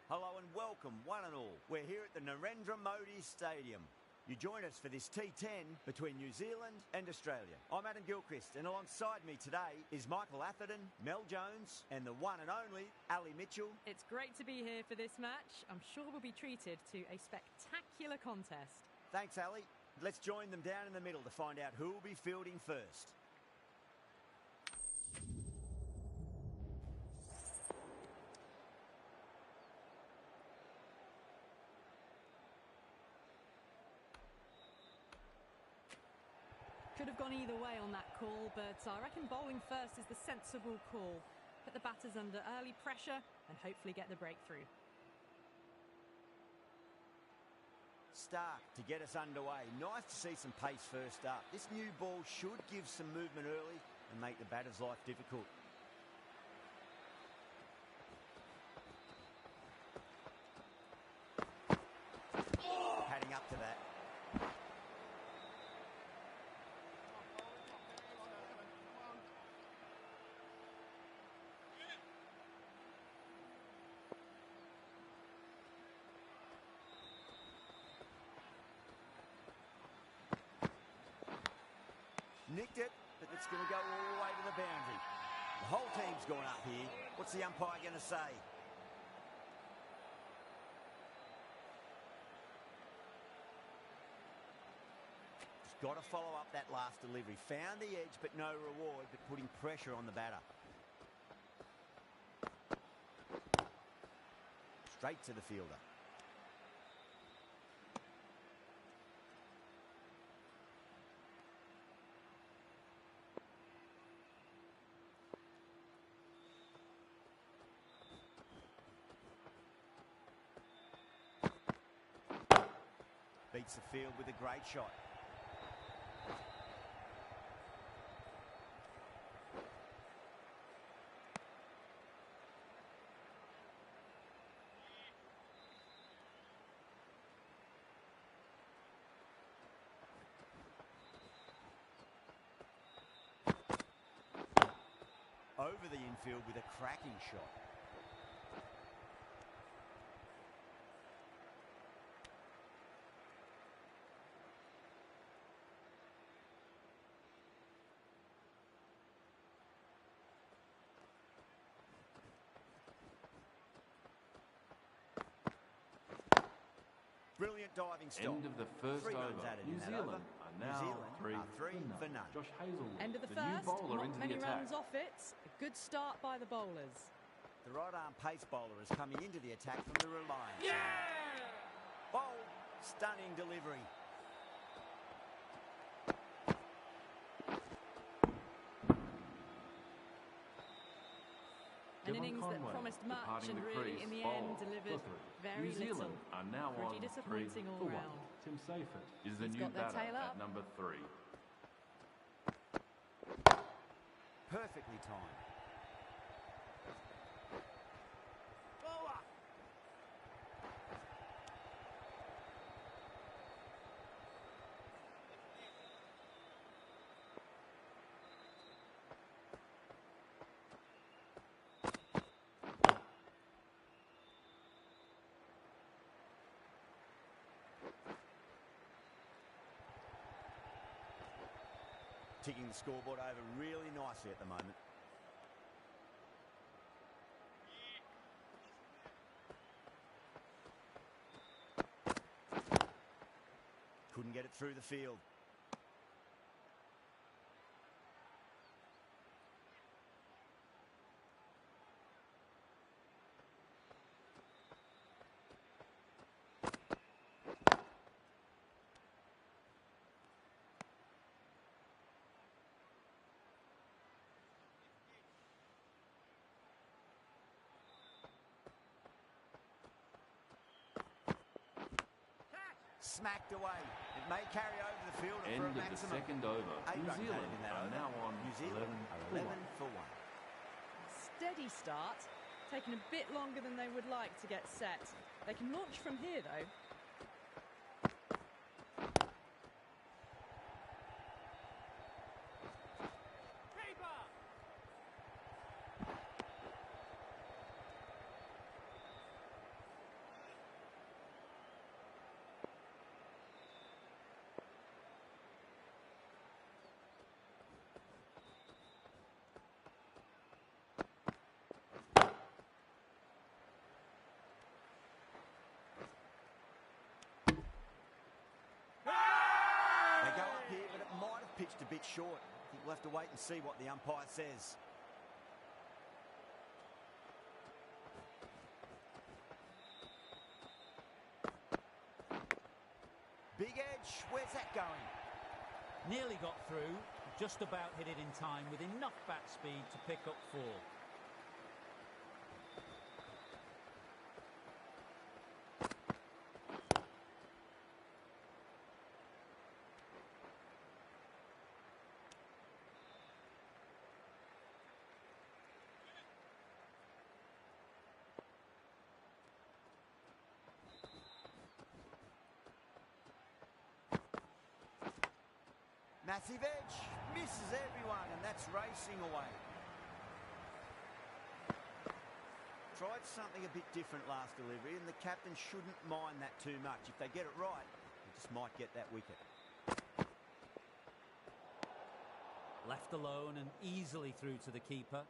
Hello and welcome, one and all. We're here at the Narendra Modi Stadium. You join us for this T10 between New Zealand and Australia. I'm Adam Gilchrist, and alongside me today is Michael Atherton, Mel Jones, and the one and only Ali Mitchell. It's great to be here for this match. I'm sure we'll be treated to a spectacular contest. Thanks, Ali. Let's join them down in the middle to find out who will be fielding first. Could have gone either way on that call, but I reckon bowling first is the sensible call. Put the batters under early pressure and hopefully get the breakthrough. Stark to get us underway. Nice to see some pace first up. This new ball should give some movement early and make the batter's life difficult. Padding up to that. Nicked it, but it's going to go all the way to the boundary. The whole team's gone up here. What's the umpire going to say? He's got to follow up that last delivery. Found the edge, but no reward, but putting pressure on the batter. Straight to the fielder. Beats the field with a great shot. Over the infield with a cracking shot. Brilliant diving stop. End of the first Three over. runs added New in that Zealand over. are New now Zealand three are three for none. Josh Hazelwood, End of the new first, bowler not into many the attack. runs off it. A good start by the bowlers. The right-arm pace bowler is coming into the attack from the Reliance. Yeah! Bold, stunning delivery. An Devon innings that Conway promised much departing and the really, crease, in the bowled end, delivered for three. very New Zealand little. are now Pretty on 3 disappointing all for 1. round. Tim Seifert is the He's new got their batter tail up. at number 3. Perfectly timed. Ticking the scoreboard over really nicely at the moment. Couldn't get it through the field. Smacked away. It may carry over the field End for a of the maximum. second over. 8 New runs Zealand added in that are over. now on New Zealand 11 are for 11 1. for 1. Steady start, taking a bit longer than they would like to get set. They can launch from here though. bit short. I think we'll have to wait and see what the umpire says. Big edge, where's that going? Nearly got through, just about hit it in time with enough bat speed to pick up 4. Massive edge, misses everyone, and that's racing away. Tried something a bit different last delivery, and the captain shouldn't mind that too much. If they get it right, they just might get that wicket. Left alone and easily through to the keeper.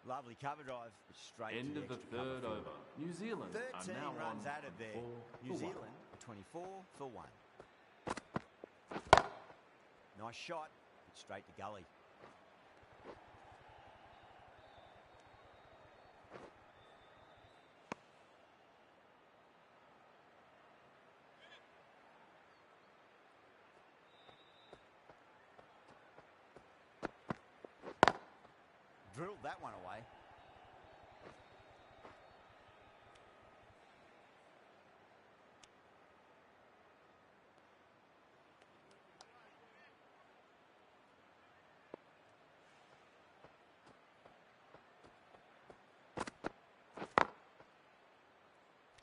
Lovely cover drive, straight End to of the extra third cover over. New Zealand 13 are now runs on added there. 24 New for 1. Zealand 24 for 1. Nice shot, straight to gully. Drilled that one away.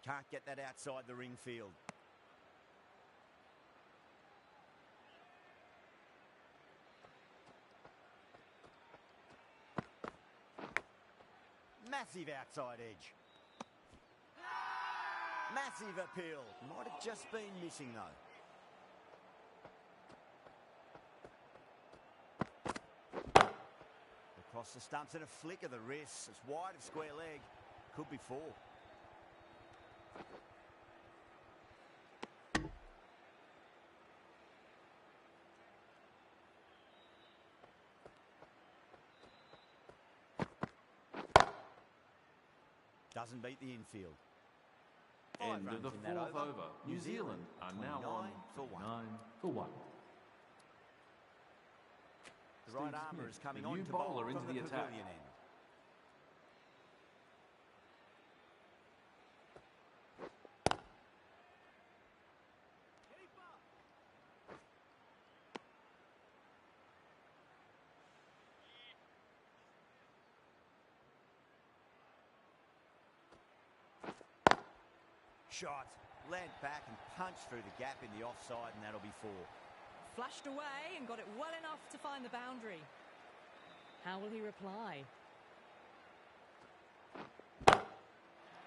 Can't get that outside the ring field. Massive outside edge. Massive appeal. Might have just been missing though. Across the stumps and a flick of the wrist. It's wide of square leg. Could be 4. Doesn't beat the infield. 5 End of runs the in that fourth over. New Zealand are now 29 on for 1. 9 for 1. The right Steve armour Smith, is coming the on new to bowl bowler from into the the attack. pavilion end. Shot, land back and punch through the gap in the offside, and that'll be 4. Flashed away and got it well enough to find the boundary. How will he reply?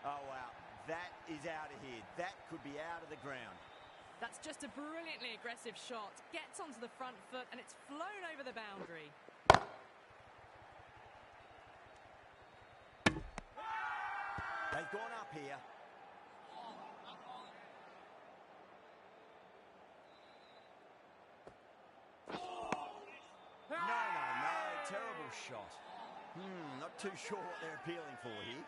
Oh wow, that is out of here. That could be out of the ground. That's just a brilliantly aggressive shot. Gets onto the front foot and it's flown over the boundary. They've gone up here. No, terrible shot. Not too sure what they're appealing for here.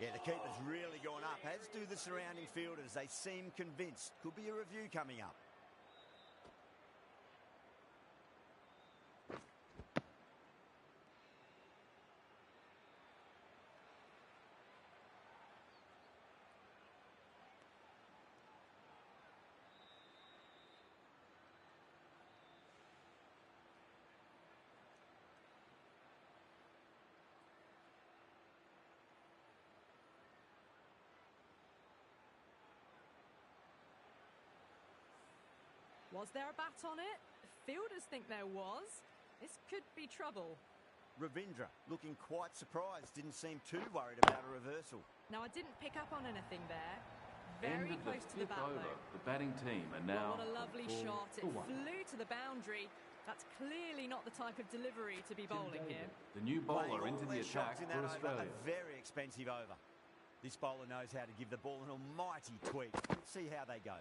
Yeah, the keeper's really gone up, as do the surrounding fielders. They seem convinced. Could be a review coming up. Was there a bat on it? Fielders think there was. This could be trouble. Ravindra looking quite surprised. Didn't seem too worried about a reversal. Now, I didn't pick up on anything there. End Very of close to the fifth bat, over. though. The batting team are now Well, what a lovely on 4 shot. It for 1. flew to the boundary. That's clearly not the type of delivery to be bowling here. The new Playing bowler all into the their attack shots in for that over, Australia. a very expensive over. This bowler knows how to give the ball an almighty tweak. Let's see how they go.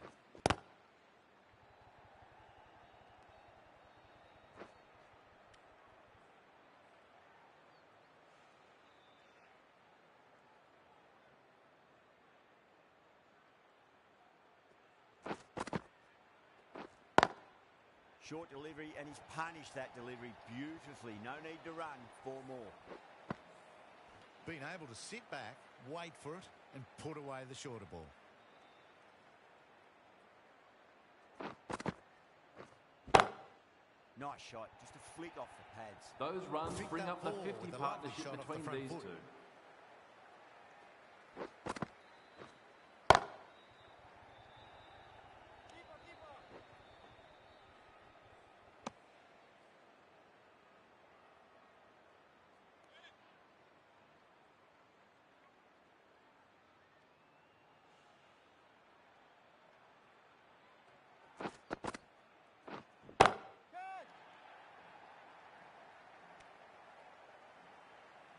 Short delivery, and he's punished that delivery beautifully. No need to run. 4 more. Being able to sit back, wait for it, and put away the shorter ball. Nice shot. Just a flick off the pads. Those runs Picked bring up up the ball 50 with a lovely partnership shot off the between front these foot. two.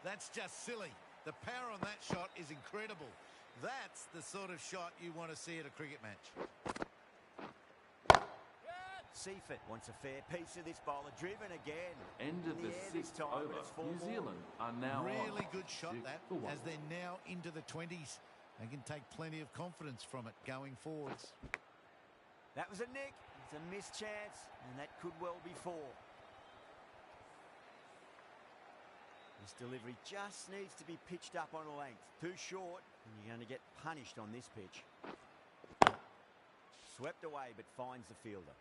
That's just silly. The power on that shot is incredible. That's the sort of shot you want to see at a cricket match. Seifert wants a fair piece of this bowler. Driven again. End of In the air this 6th time, but over. it's 4 New more. Zealand are now Really on. good shot 6 that, for 1. as they're now into the 20s. They can take plenty of confidence from it going forwards. That was a nick. It's a missed chance, and that could well be 4. This delivery just needs to be pitched up on a length. Too short, and you're going to get punished on this pitch. Swept away, but finds the fielder.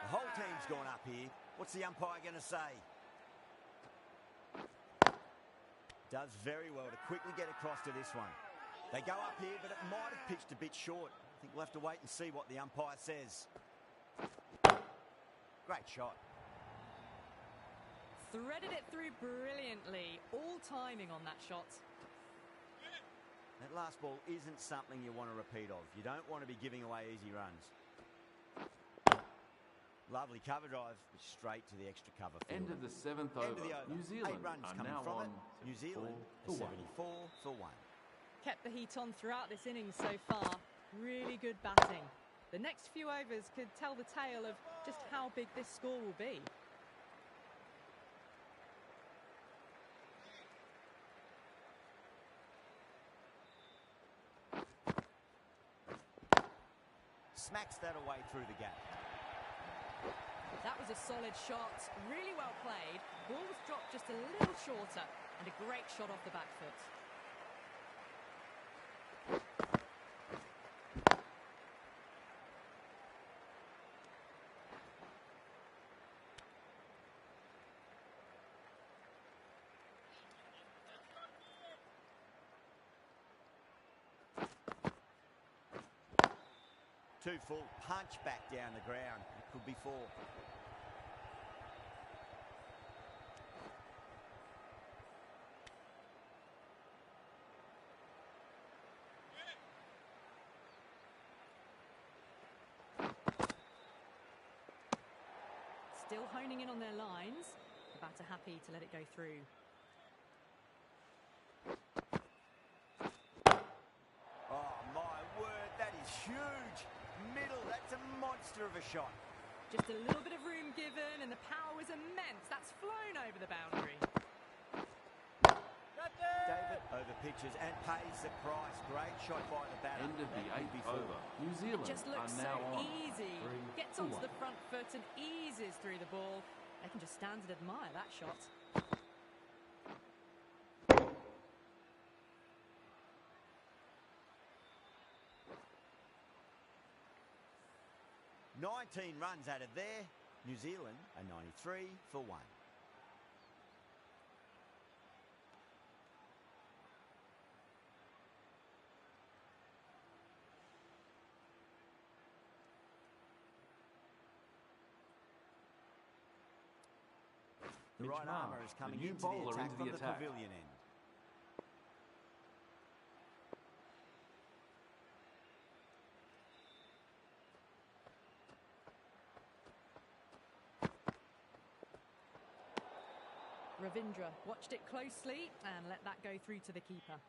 The whole team's gone up here. What's the umpire going to say? Does very well to quickly get across to this one. They go up here, but it might have pitched a bit short. I think we'll have to wait and see what the umpire says. Great shot. Threaded it through brilliantly. All timing on that shot. That last ball isn't something you want to repeat of. You don't want to be giving away easy runs. Lovely cover drive, straight to the extra cover field. End of the 7th End over. of the over. New Zealand 8 runs are coming now from on it. New Zealand, 4 for 1. 74 for 1. Kept the heat on throughout this innings so far. Really good batting. The next few overs could tell the tale of just how big this score will be. Smacks that away through the gap. That was a solid shot, really well played. Ball was dropped just a little shorter, and a great shot off the back foot. Too full, punch back down the ground. It could be 4. Still honing in on their lines. The batter happy to let it go through. Oh, my word, that is huge. Middle, that's a monster of a shot. Just a little bit of room given, and the power was immense. That's flown over the boundary. David over pitches and pays the price. Great shot by the batter. End of the That could be 8th 4. over. New Zealand Just are looks so now on. easy. 3 Gets for onto 1. the front foot and eases through the ball. They can just stand and admire that shot. "19 runs out of there. New Zealand are 93 for 1. The Mitch right Marsh, armour is the coming new into the bowler attack into from the the attack. pavilion end. Ravindra watched it closely and let that go through to the keeper.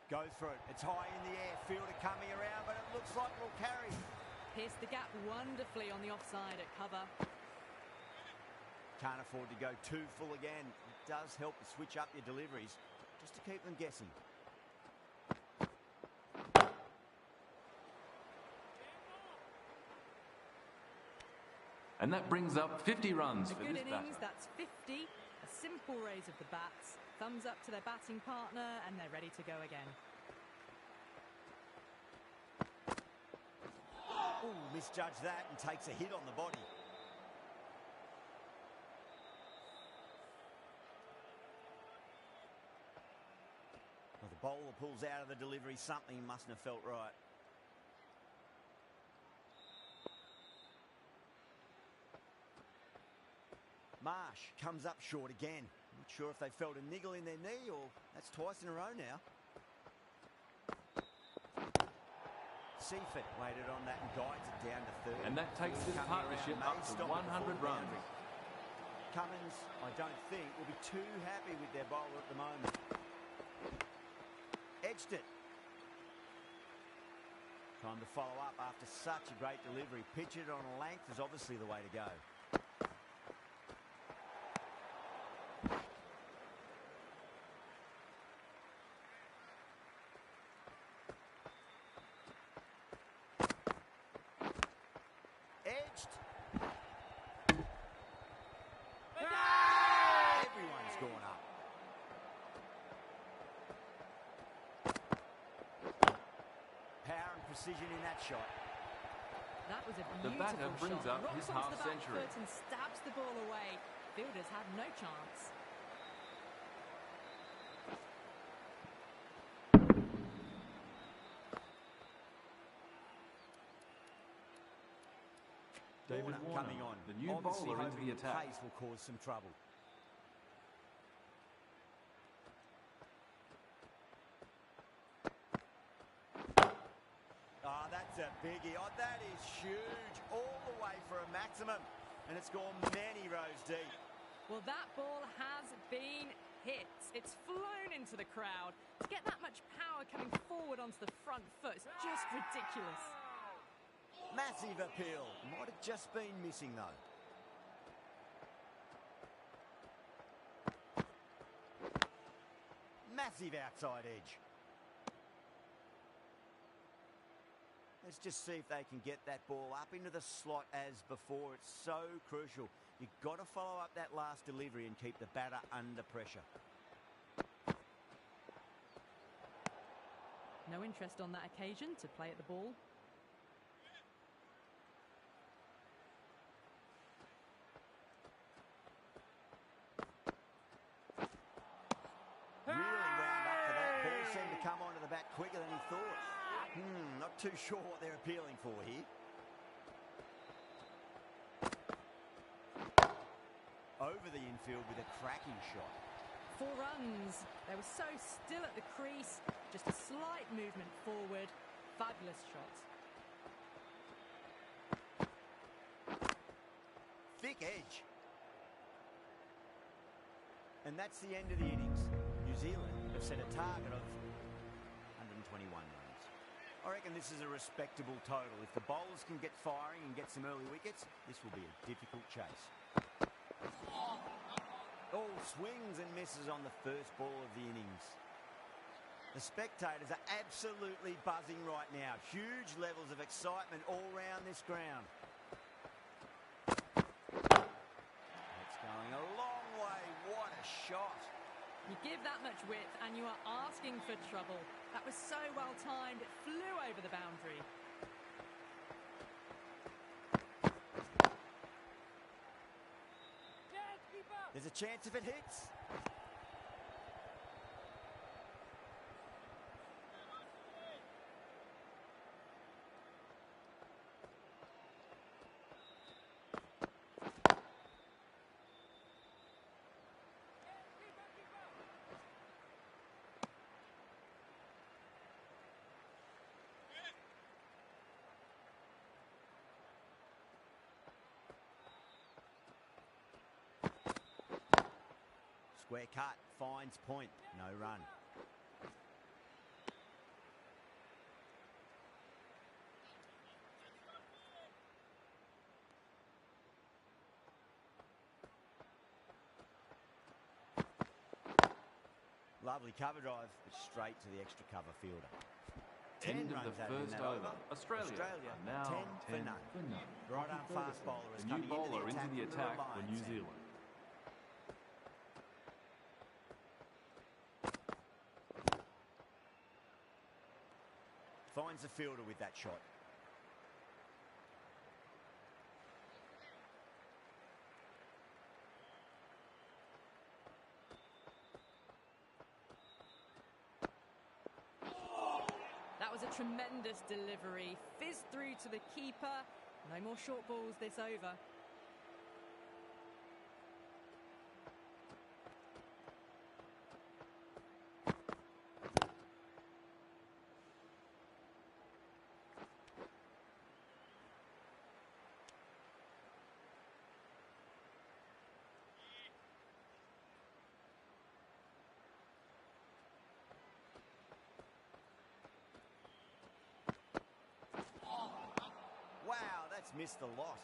Go for it. It's high in the air. Fielder coming around, but it looks like it'll carry. Pierced the gap wonderfully on the offside at cover. Can't afford to go too full again. It does help to switch up your deliveries, just to keep them guessing. And that brings up 50 runs A for good this innings, batter. that's 50. A simple raise of the bats. Thumbs up to their batting partner, and they're ready to go again. Oh, misjudged that and takes a hit on the body. Well, the bowler pulls out of the delivery. Something mustn't have felt right. Marsh comes up short again. Not sure if they felt a niggle in their knee or that's twice in a row now. Seaford waited on that and guides it down to third. And that takes this Coming partnership around, up may to stop it 100 before the runs. boundary. Cummins, I don't think, will be too happy with their bowler at the moment. Edged it. Time to follow up after such a great delivery. Pitch it on a length is obviously the way to go. Edged. Everyone's gone up. Power and precision in that shot. That was a The beautiful batter brings shot. up Rocks his onto half the back century. foot and stabs the ball away. Fielders had no chance. David Warner Warner, coming on. the new Obviously bowler into hoping the attack. pace will cause some trouble. Oh, that's a biggie. Oh, that is huge. All the way for a maximum. And it's gone many rows deep. Well, that ball has been hit. It's flown into the crowd. To get that much power coming forward onto the front foot is just ridiculous. Massive appeal. Might have just been missing, though. Massive outside edge. Let's just see if they can get that ball up into the slot as before. It's so crucial. You've got to follow up that last delivery and keep the batter under pressure. No interest on that occasion to play at the ball. Really wound up for that. Ball seemed to come onto the bat quicker than he thought. Not too sure what they're appealing for here. Over the infield with a cracking shot. 4 runs. They were so still at the crease. Just a slight movement forward. Fabulous shot. Thick edge. And that's the end of the innings. New Zealand have set a target of 121 runs. I reckon this is a respectable total. If the bowlers can get firing and get some early wickets, this will be a difficult chase. All swings and misses on the first ball of the innings. The spectators are absolutely buzzing right now. Huge levels of excitement all round this ground. It's going a long way. What a shot. You give that much width and you are asking for trouble. That was so well timed, it flew over the boundary. There's a chance if it hits. Square cut, finds point, no run. Lovely cover drive, but straight to the extra cover fielder. End of runs the out in first that over. Australia are now 10 for 10 none. for none. Right arm fast bowler is The new coming bowler into the attack for from the New Reliance end. Zealand. Finds the fielder with that shot. That was a tremendous delivery. Fizzed through to the keeper. No more short balls this over. Wow, that's missed a lot.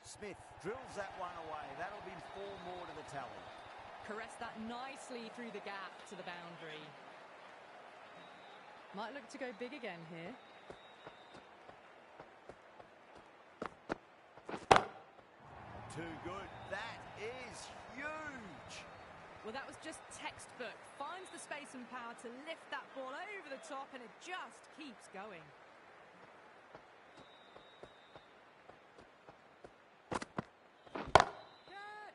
Smith drills that one away. That'll be 4 more to the tally. Caressed that nicely through the gap to the boundary. Might look to go big again here. Too good. That is huge. Well, that was just textbook. Finds the space and power to lift that ball over the top, and it just keeps going.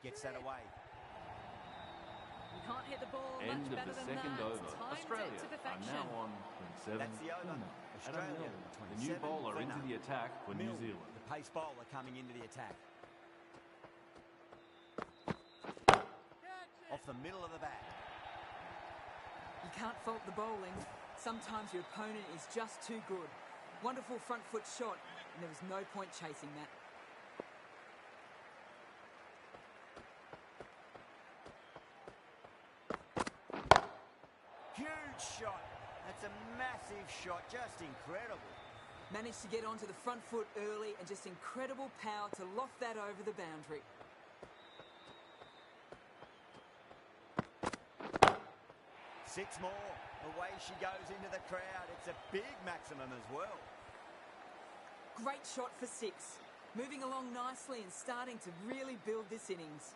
Gets that away. You can't hit the ball End much of better the than second that. over. Timed Australia it to are perfection. now on 27 That's the for over. none. Australia, The new 27 bowler for into none. the attack for New Mill, Zealand. the pace bowler coming into the attack. Off the middle of the bat. You can't fault the bowling. Sometimes your opponent is just too good. Wonderful front foot shot, and there was no point chasing that. Huge shot. That's a massive shot. Just incredible. Managed to get onto the front foot early and just incredible power to loft that over the boundary. Six more. Away she goes into the crowd. It's a big maximum as well. Great shot for 6. Moving along nicely and starting to really build this innings.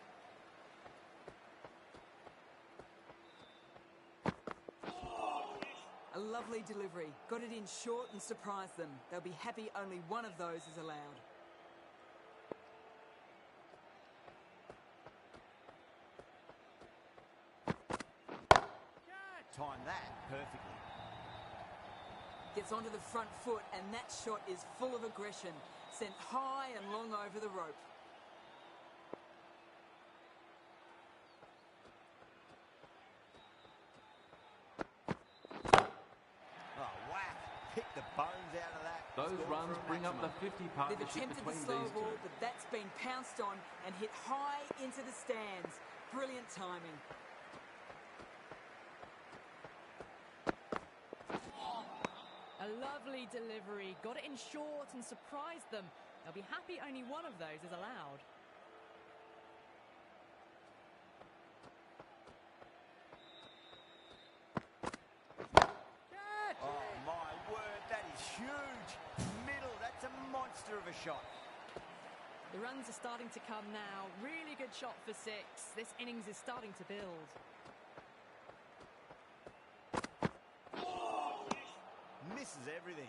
A lovely delivery. Got it in short and surprised them. They'll be happy only one of those is allowed. Time that perfectly. Gets onto the front foot, and that shot is full of aggression. Sent high and long over the rope. Oh, whack. Pick the bones out of that. Those Score runs for a bring up the maximum. 50 They've partnership attempted the between slow these ball, two. but that's been pounced on and hit high into the stands. Brilliant timing. A lovely delivery. Got it in short and surprised them. They'll be happy only one of those is allowed. Oh, my word. That is huge. Middle. That's a monster of a shot. The runs are starting to come now. Really good shot for 6. This innings is starting to build. Misses everything.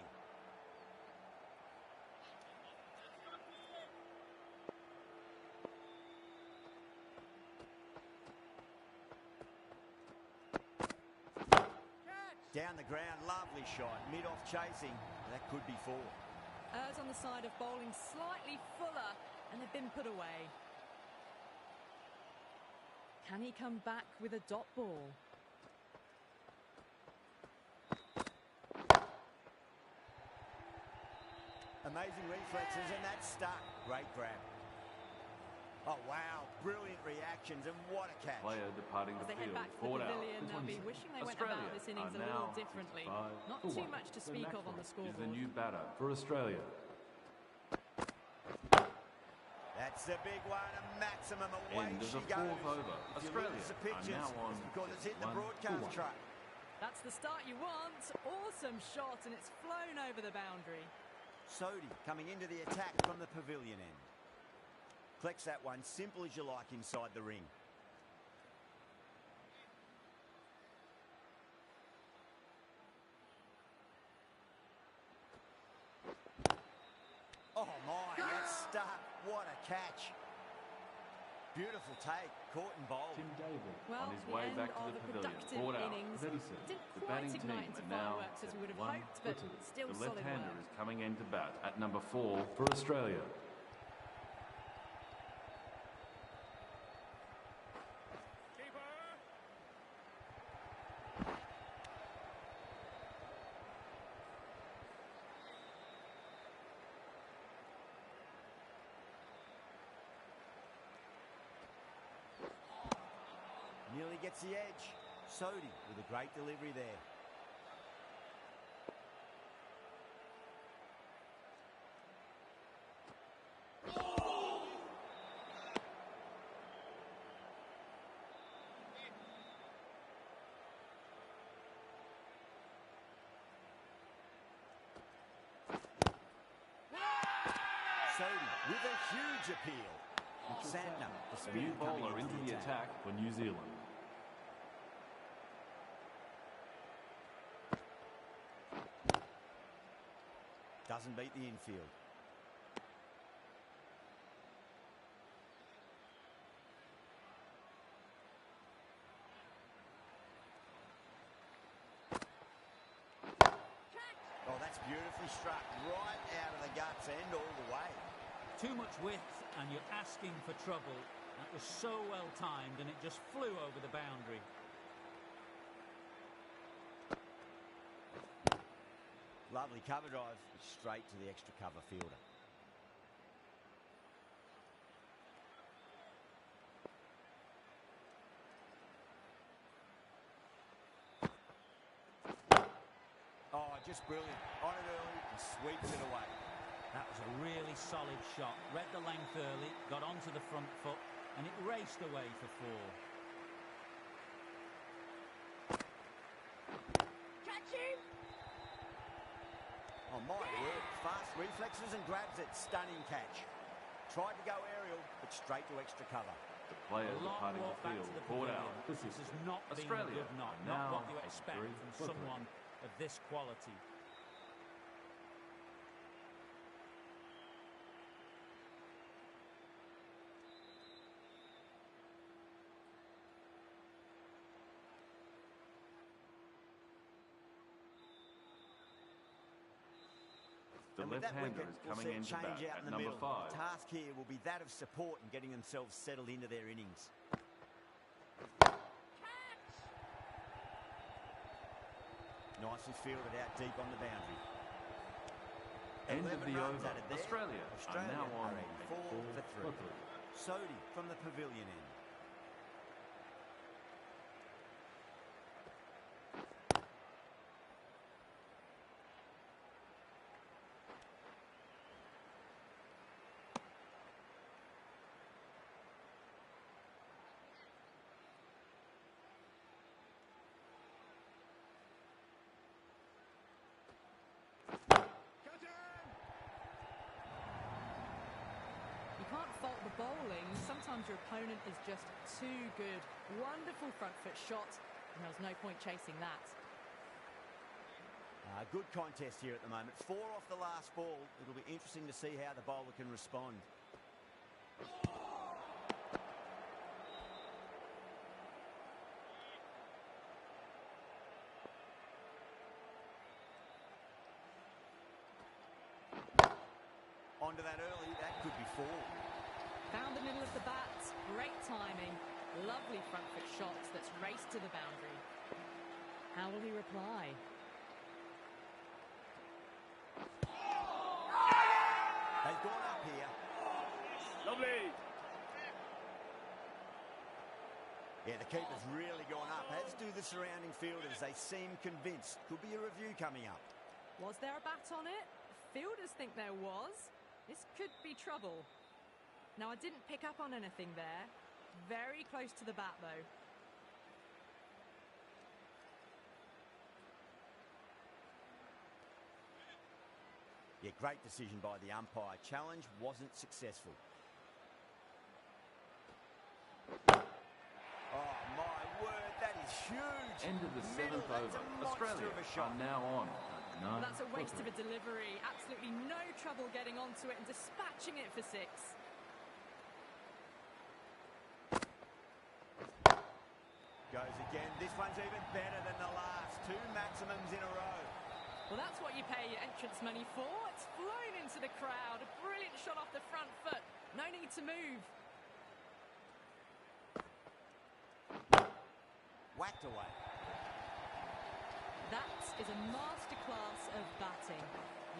Down the ground, lovely shot. Mid-off chasing. That could be 4. Errs on the side of bowling slightly fuller, and they've been put away. Can he come back with a dot ball? Amazing reflexes, and that's stuck. Great grab. Oh, wow. Brilliant reactions, and what a catch. Player departing As the they head field. back to the Forward out pavilion, for they'll be 26. wishing they went Australia about this innings a are little now differently. 55 Not for too 1. much to The speak next of on the one scoreboard. is the new batter for Australia. That's the big one, a maximum away End of she the goes. fourth over. If you Australia lose the are pictures, now on it's because it's hit the 1 for broadcast 1. truck. That's the start you want. Awesome shot, and it's flown over the boundary. Sodhi coming into the attack from the pavilion end. Collects that one, simple as you like inside the ring. Oh my, that's stuck. What a catch. Beautiful take, caught and bowled. Tim David Well, on his the way end back to of the a pavilion. productive Forward out. innings. 37. Didn't The quite batting ignite team into are now fireworks as we would have 1 hoped, for but 2. still The solid left-hander work. is coming in to bat at number 4 for Australia. Nearly gets the edge. Sodhi with a great delivery there. Sodhi with a huge appeal. Santner, the The spinner new coming bowler into the attack for New Zealand. Doesn't beat the infield. Oh, that's beautifully struck. Right out of the guts end all the way. Too much width, and you're asking for trouble. That was so well timed, and it just flew over the boundary. Lovely cover drive, straight to the extra cover fielder. Oh, just brilliant. On it early and sweeps it away. That was a really solid shot. Read the length early, got onto the front foot, and it raced away for 4. Catch him! Oh, my word. Fast reflexes and grabs it. Stunning catch. Tried to go aerial, but straight to extra cover. The player A long departing walk the back field. to the Forward pavilion. out. This has not been a Australia good knock. are Not now what you on expect 3 from for 3. someone of this quality. The And with that left-hander wicket, is we'll coming see in to change bat out at in the number middle. 5. The task here will be that of support and getting themselves settled into their innings. Nicely fielded out deep on the boundary. End of 11 the runs over. added there. Australia are now on are 84 for 3. 3. Sodhi from the pavilion end. You can't fault the bowling. Sometimes your opponent is just too good. Wonderful front foot shot, and there was no point chasing that. Good contest here at the moment. 4 off the last ball. It'll be interesting to see how the bowler can respond. Onto that early, that could be 4. Found the middle of the bat. Great timing. Lovely front foot shot that's raced to the boundary. How will he reply? Lovely. Yeah, the keeper's really gone up, as do the surrounding fielders. They seem convinced. Could be a review coming up. Was there a bat on it? Fielders think there was. This could be trouble. Now, I didn't pick up on anything there. Very close to the bat, though. Yeah, great decision by the umpire. Challenge wasn't successful. Oh, my word, that is huge. End of the Middle, seventh that's over. a monster Australia of a shot. are now on. Well, that's a waste of a delivery. Absolutely no trouble getting onto it and dispatching it for 6. Goes again. This one's even better than the last. 2 maximums in a row. Well, that's what you pay your entrance money for. It's flown into the crowd. A brilliant shot off the front foot. No need to move. Whacked away. That is a masterclass of batting.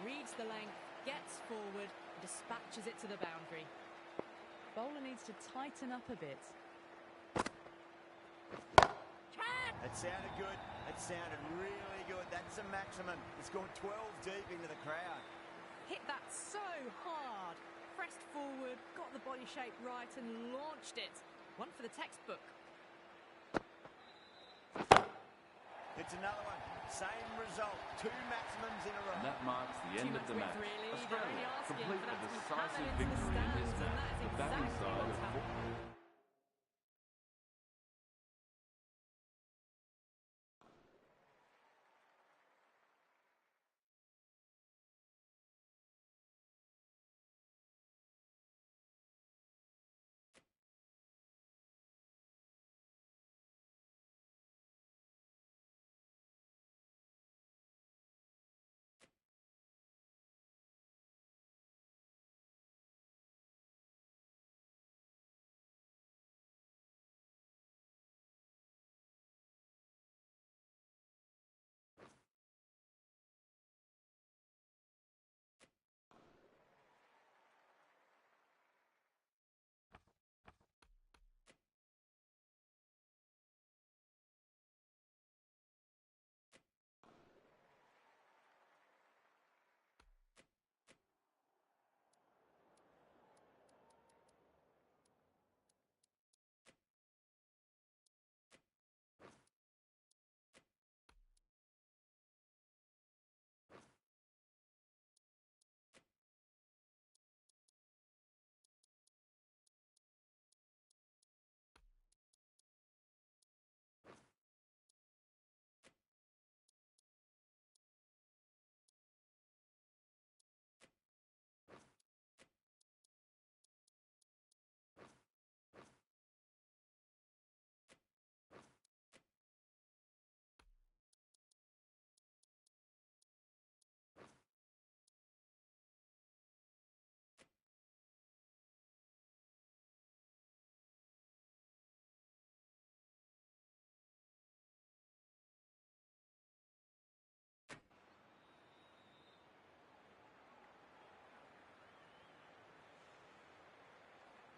Reads the length, gets forward, dispatches it to the boundary. Bowler needs to tighten up a bit. It sounded good. It sounded really good. That's a maximum. It's gone 12 deep into the crowd. Hit that so hard. Pressed forward, got the body shape right and launched it. One for the textbook. It's another one. Same result. 2 maximums in a row. And that marks the end of the match. Really. Australia complete a decisive hammered into the victory in this stands, and match. that is The batting exactly side what's of happened.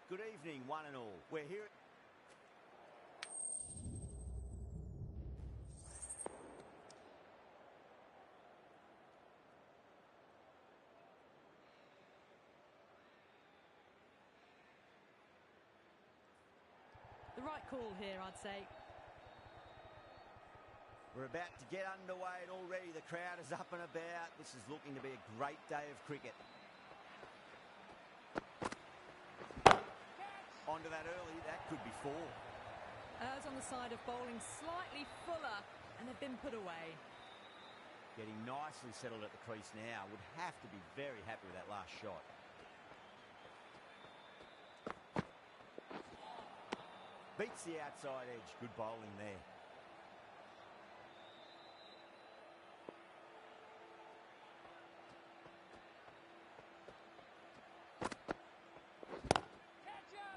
Good evening, one and all. We're here. The right call here, I'd say. We're about to get underway and already the crowd is up and about. This is looking to be a great day of cricket. Onto that early, that could be 4. Errs on the side of bowling slightly fuller, and they've been put away. Getting nicely settled at the crease now. Would have to be very happy with that last shot. Beats the outside edge. Good bowling there.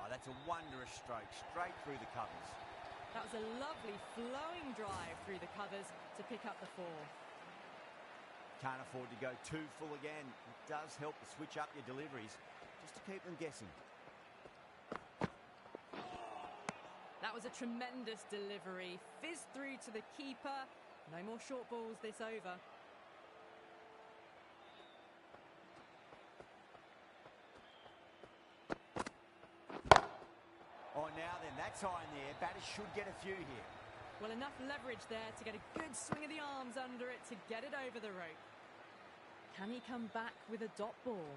Oh, that's a wondrous stroke. Straight through the covers. That was a lovely flowing drive through the covers to pick up the 4. Can't afford to go too full again. It does help to switch up your deliveries just to keep them guessing. That was a tremendous delivery. Fizzed through to the keeper. No more short balls this over. Oh, now then, that's high in the air. Batters should get a few here. Well, enough leverage there to get a good swing of the arms under it to get it over the rope. Can he come back with a dot ball?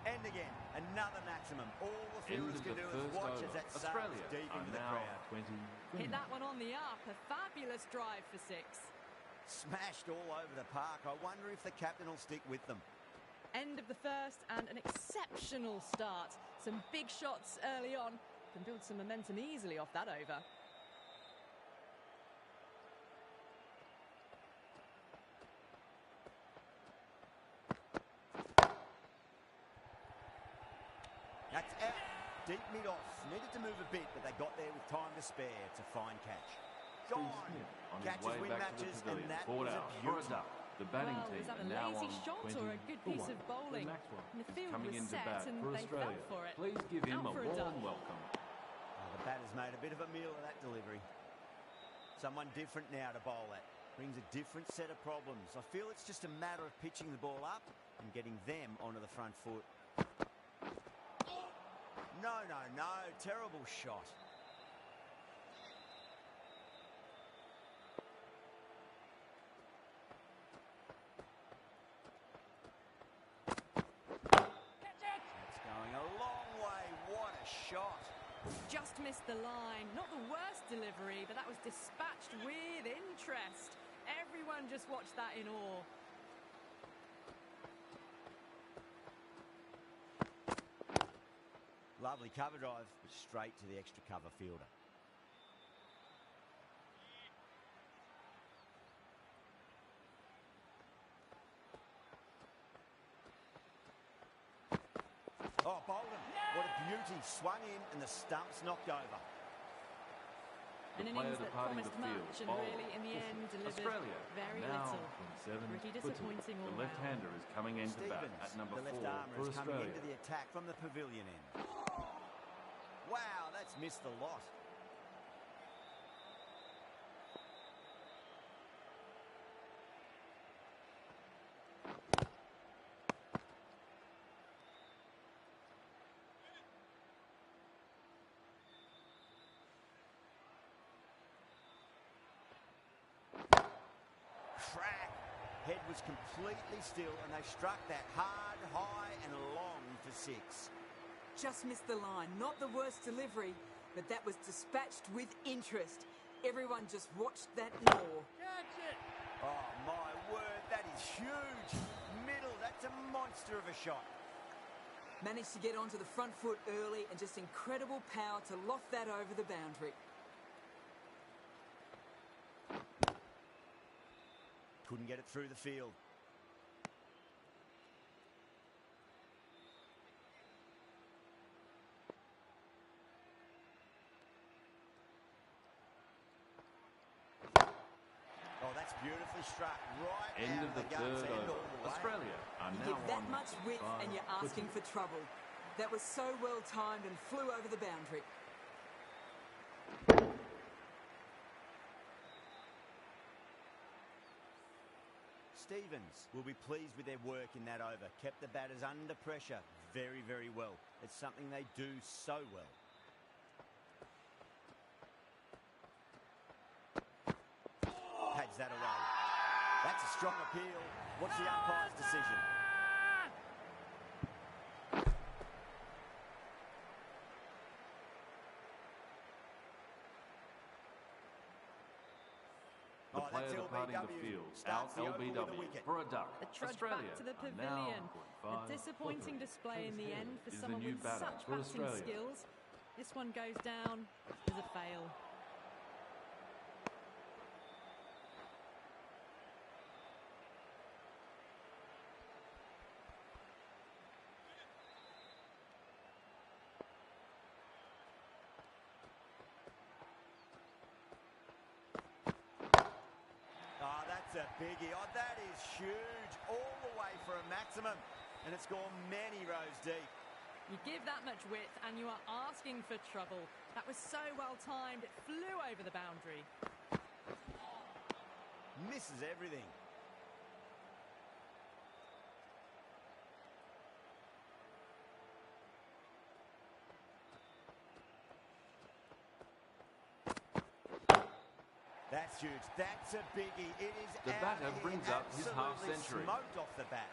And again, another maximum. All the fielders can do is watch as that sails deep into the crowd. Hit that one on the up. A fabulous drive for 6. Smashed all over the park. I wonder if the captain will stick with them. End of the first and an exceptional start. Some big shots early on. Can build some momentum easily off that over. That's out. Deep mid-off. Needed to move a bit, but they got there with time to spare. It's a fine catch. Gone. Catches win matches, and that was a beauty. The batting Well, team was that are a now lazy on shot or a good piece of bowling? And the field coming was into set bat and for they Australia. fell for it. Please give him Out a for a warm duck. welcome. Oh, the batter's made a bit of a meal of that delivery. Someone different now to bowl at. Brings a different set of problems. I feel it's just a matter of pitching the ball up and getting them onto the front foot. No, no, no. Terrible shot. That's going a long way. What a shot. Just missed the line. Not the worst delivery, but that was dispatched with interest. Everyone just watched that in awe. Lovely cover drive, but straight to the extra cover fielder. Oh, Bolden, what a beauty. Swung in and the stump's knocked over. An innings that promised much and really, in the end, delivered Australia very now little. from 7 Pretty footed. disappointing all The left-hander is coming into bat Stevens, at number the left 4 armour, for is coming Australia. into the attack from the pavilion end. Wow, that's missed the lot. Crack. Head was completely still and they struck that hard, high and long for 6. Just missed the line. Not the worst delivery, but that was dispatched with interest. Everyone just watched that in awe. Oh, my word, that is huge. Middle, that's a monster of a shot. Managed to get onto the front foot early and just incredible power to loft that over the boundary. Couldn't get it through the field. Oh, that's beautifully struck right End out of the gut's third end over. all the way. Australia are You now give that on much width and you're asking for trouble. That was so well timed and flew over the boundary. Stevens will be pleased with their work in that over. Kept the batters under pressure very, very well. It's something they do so well. Pads that away. That's a strong appeal. What's the umpire's decision? The Oh, player that's departing the LBW. field, out Starts the over with a LBW wicket. for a duck. A trudge Australia back to the are now pavilion. on A disappointing display in the end for is the someone new with batter such for batting Australia. skills. This one goes down as a fail. Oh, that's a biggie. Oh, that is huge. All the way for a maximum. And it's gone many rows deep. You give that much width and you are asking for trouble. That was so well timed, it flew over the boundary. Misses everything. That's huge. That's a biggie. It is The batter brings up his half-century. Smoked off the bat.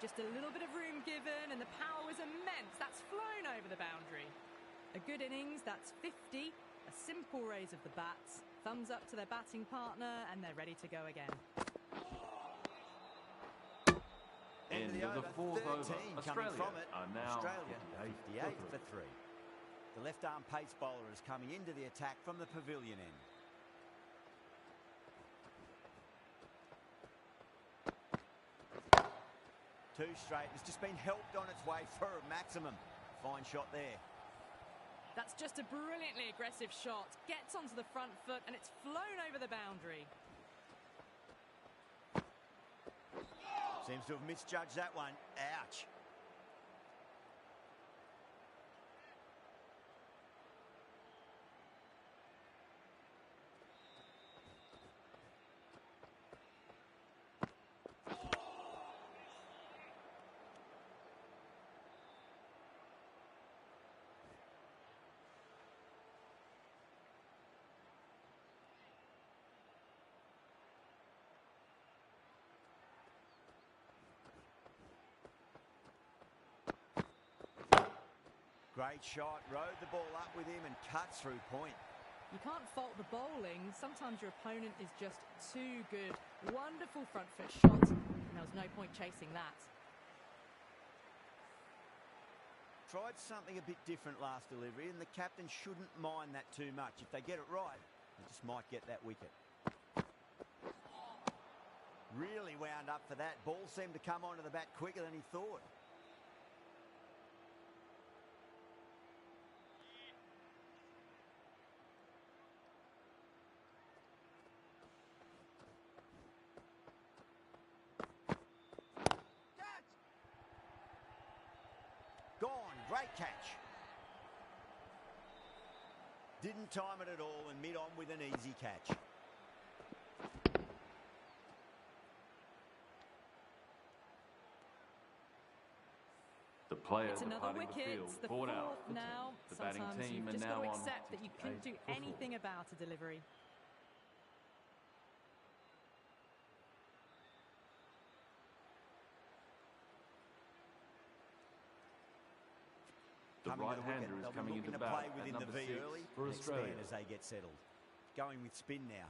Just a little bit of room given and the power was immense. That's flown over the boundary. A good innings, that's 50. A simple raise of the bats. Thumbs up to their batting partner and they're ready to go again. End of the fourth over. Australia from it. are now Australia 58 for 3. The left-arm pace bowler is coming into the attack from the pavilion end. Two straight. It's just been helped on its way for a maximum. Fine shot there. That's just a brilliantly aggressive shot. Gets onto the front foot and it's flown over the boundary. Seems to have misjudged that one. Ouch. Great shot, rode the ball up with him and cuts through point. You can't fault the bowling. Sometimes your opponent is just too good. Wonderful front foot shot, and there was no point chasing that. Tried something a bit different last delivery, and the captain shouldn't mind that too much. If they get it right, they just might get that wicket. Really wound up for that. Ball seemed to come onto the bat quicker than he thought. Gone, great catch. Didn't time it at all and mid on with an easy catch. The player It's another departing wicket. the It's field, the brought fourth out. now. The batting Sometimes team you've are just now got to on accept that you couldn't do 58 for 4. anything about a delivery. The Coming to the right-hander wicket, is they'll be coming looking into to play bat at within the number V 6 early for and Australia. expand as they get settled. Going with spin now.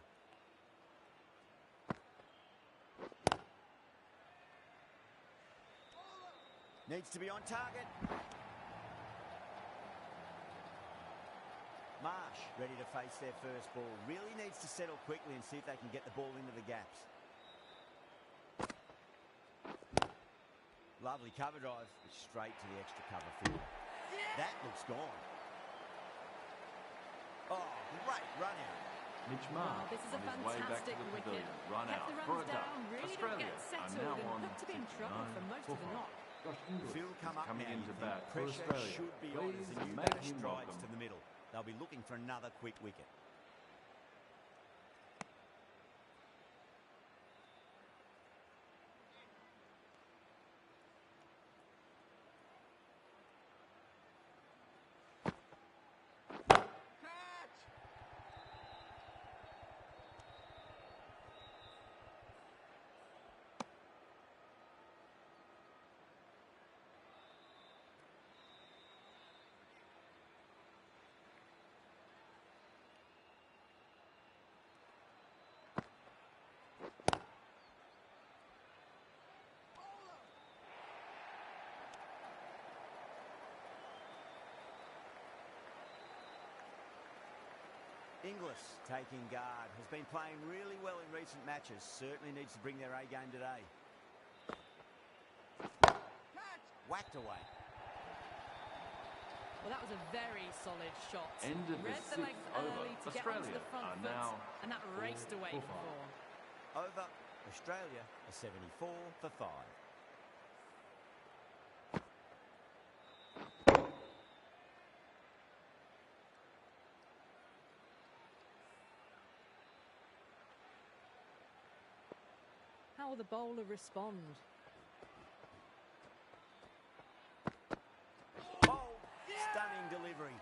Needs to be on target. Marsh ready to face their first ball. Really needs to settle quickly and see if they can get the ball into the gaps. Lovely cover drive, straight to the extra cover field. That looks gone. Oh, great run out. Mitch Wow, Marsh this is a on his way back to fantastic the wicket. pavilion. Run Kept out the for runs a duck. down, really did Australia get are settled now and on looked to be in trouble for most of the knock. Josh Inglis Field come is up coming now, into you think. bat for Pressure Australia. should be on as Please the new make batter him strides welcome. to the middle. They'll be looking for another quick wicket. Inglis taking guard, has been playing really well in recent matches. Certainly needs to bring their A game today. Whacked away. Well, that was a very solid shot. End of the Read the length sixth over. early to get onto Australia the front are foot, now and that raced away for for 4. Over. Australia a 74 for 5. How will the bowler respond? Oh, stunning delivery.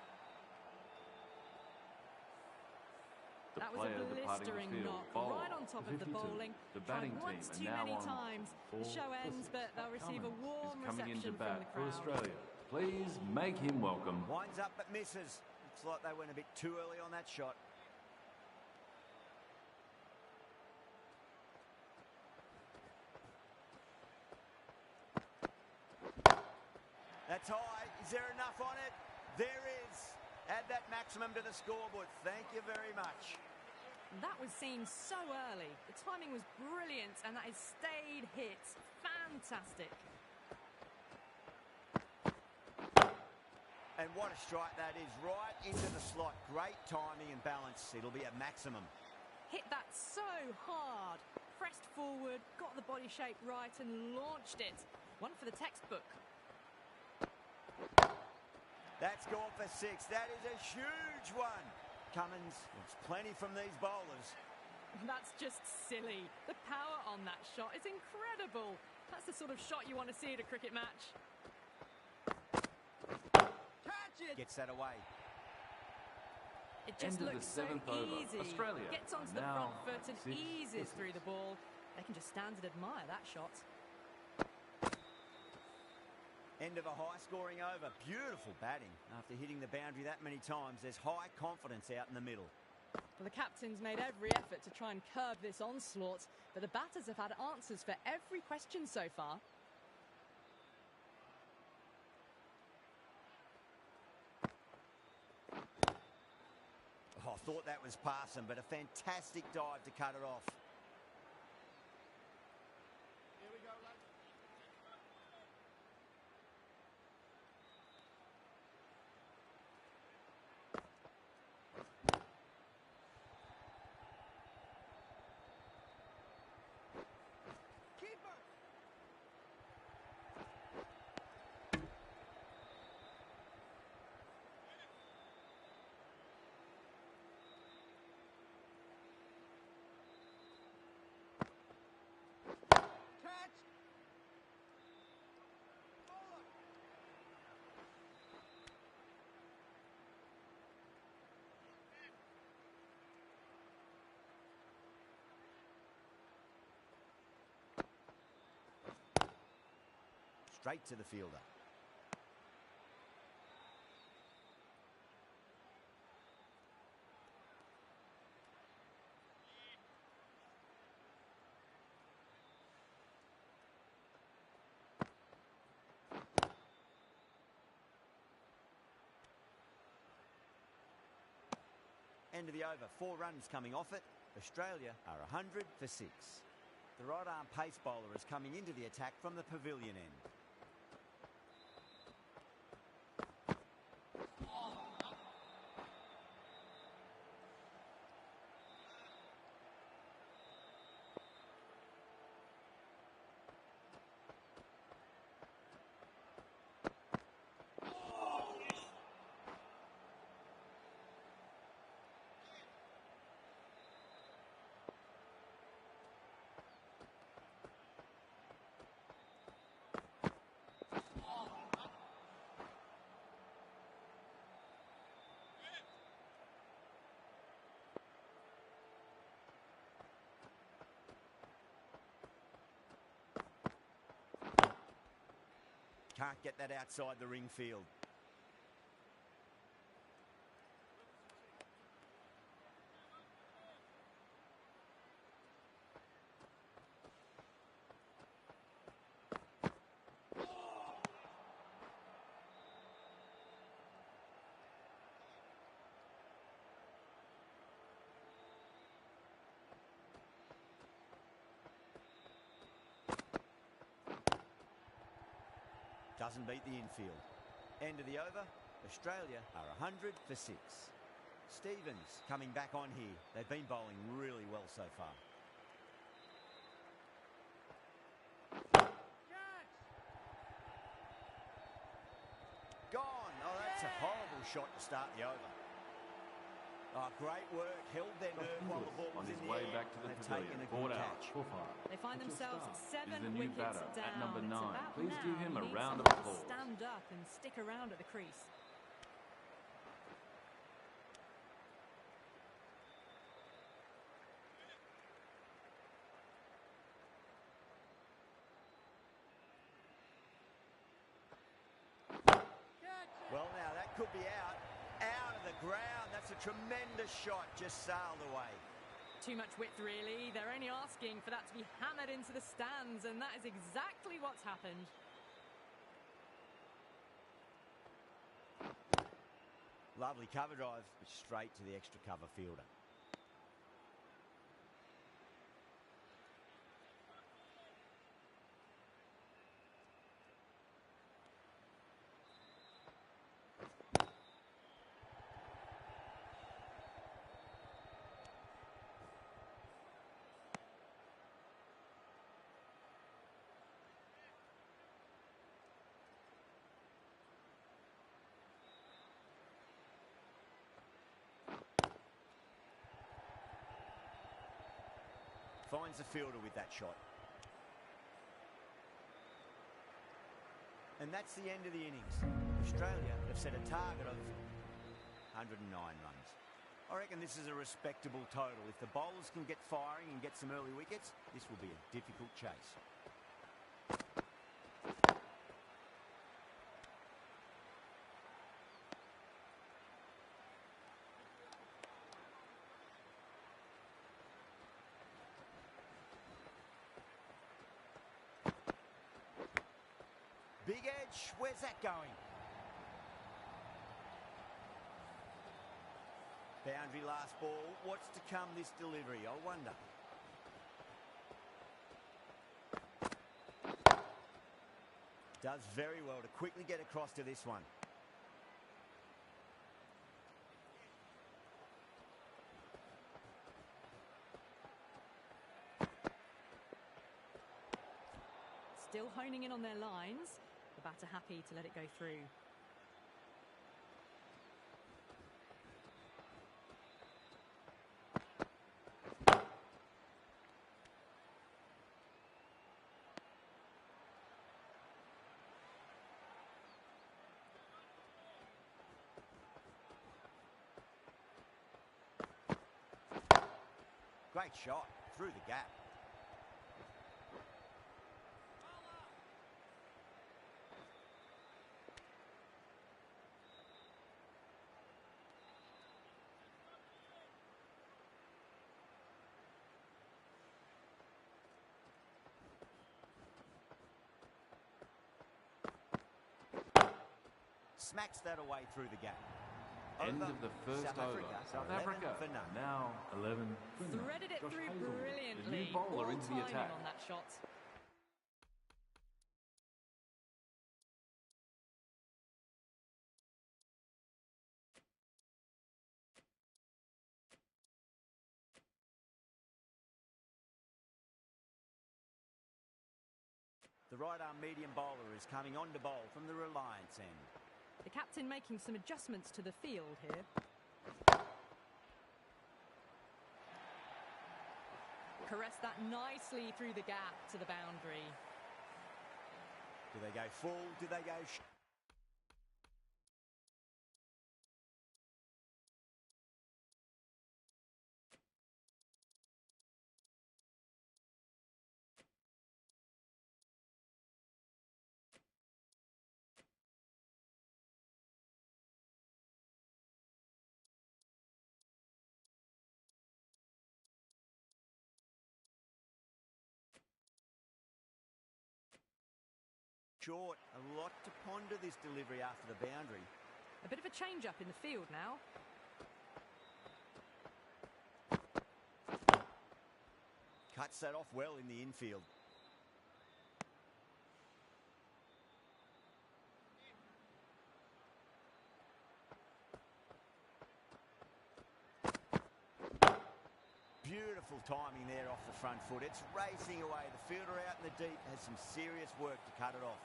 The That was player a departing the blistering field, knock bowled right on top for of the 52. bowling. The Tried batting once team too are now many on times. The 4 show for ends, 6. but they'll receive a Cummins warm is coming reception into from bat the for crowd. Australia. Please make him welcome. Winds up but misses. Looks like they went a bit too early on that shot. That's high. Is there enough on it? There is. Add that maximum to the scoreboard. Thank you very much. That was seen so early. The timing was brilliant, and that is stayed hit. Fantastic. And what a strike that is. Right into the slot. Great timing and balance. It'll be a maximum. Hit that so hard. Pressed forward, got the body shape right, and launched it. One for the textbook. That's gone for 6. That is a huge one. Cummins wants plenty from these bowlers. That's just silly. The power on that shot is incredible. That's the sort of shot you want to see at a cricket match. Catch it! Gets that away. It just End of the looks so 7th over. easy. Australia Gets onto are the now front foot and 6 eases for through 6. the ball. They can just stand and admire that shot. End of a high-scoring over. Beautiful batting. After hitting the boundary that many times, there's high confidence out in the middle. Well, the captain's made every effort to try and curb this onslaught, but the batters have had answers for every question so far. Oh, I thought that was passing, but a fantastic dive to cut it off. Straight to the fielder. End of the over. 4 runs coming off it. Australia are 100 for 6. The right-arm pace bowler is coming into the attack from the pavilion end. Can't get that outside the ring field. Doesn't beat the infield. End of the over. Australia are 100 for 6. Stevens coming back on here. They've been bowling really well so far. Gone. Oh, that's a horrible shot to start the over. Oh, great work. Held their nerve while the ball On was his in the way air. back to the They've pavilion. taken a Brought good out catch. for 5. They find themselves Is 7 the new wickets batter down. at number It's 9. about Please now give him you a need round of someone to applause. stand up and stick around at the crease. Well, now, that could be out. Out of the ground. That's a tremendous shot. Just sailed away. Too much width, really. They're only asking for that to be hammered into the stands, and that is exactly what's happened. Lovely cover drive, but straight to the extra cover fielder. Finds the fielder with that shot. And that's the end of the innings. Australia have set a target of 109 runs. I reckon this is a respectable total. If the bowlers can get firing and get some early wickets, this will be a difficult chase. Big edge, where's that going? Boundary last ball, what's to come this delivery, I wonder. Does very well to quickly get across to this one. Still honing in on their lines. The batter happy to let it go through. Great shot, through the gap. Smacks that away through the gap. End Over. of the first South over. Africa, South 11 Africa for none. now 11 for none. Threaded it Josh through Hazlewood, brilliantly. the new bowler All into the timing attack. on that shot. The right-arm medium bowler is coming on to bowl from the Reliance end. The captain making some adjustments to the field here. Caressed that nicely through the gap to the boundary. Do they go full? Do they go... Short, a lot to ponder this delivery after the boundary. A bit of a change up in the field now. Cuts that off well in the infield. Beautiful timing there off the front foot. It's racing away. The fielder out in the deep has some serious work to cut it off.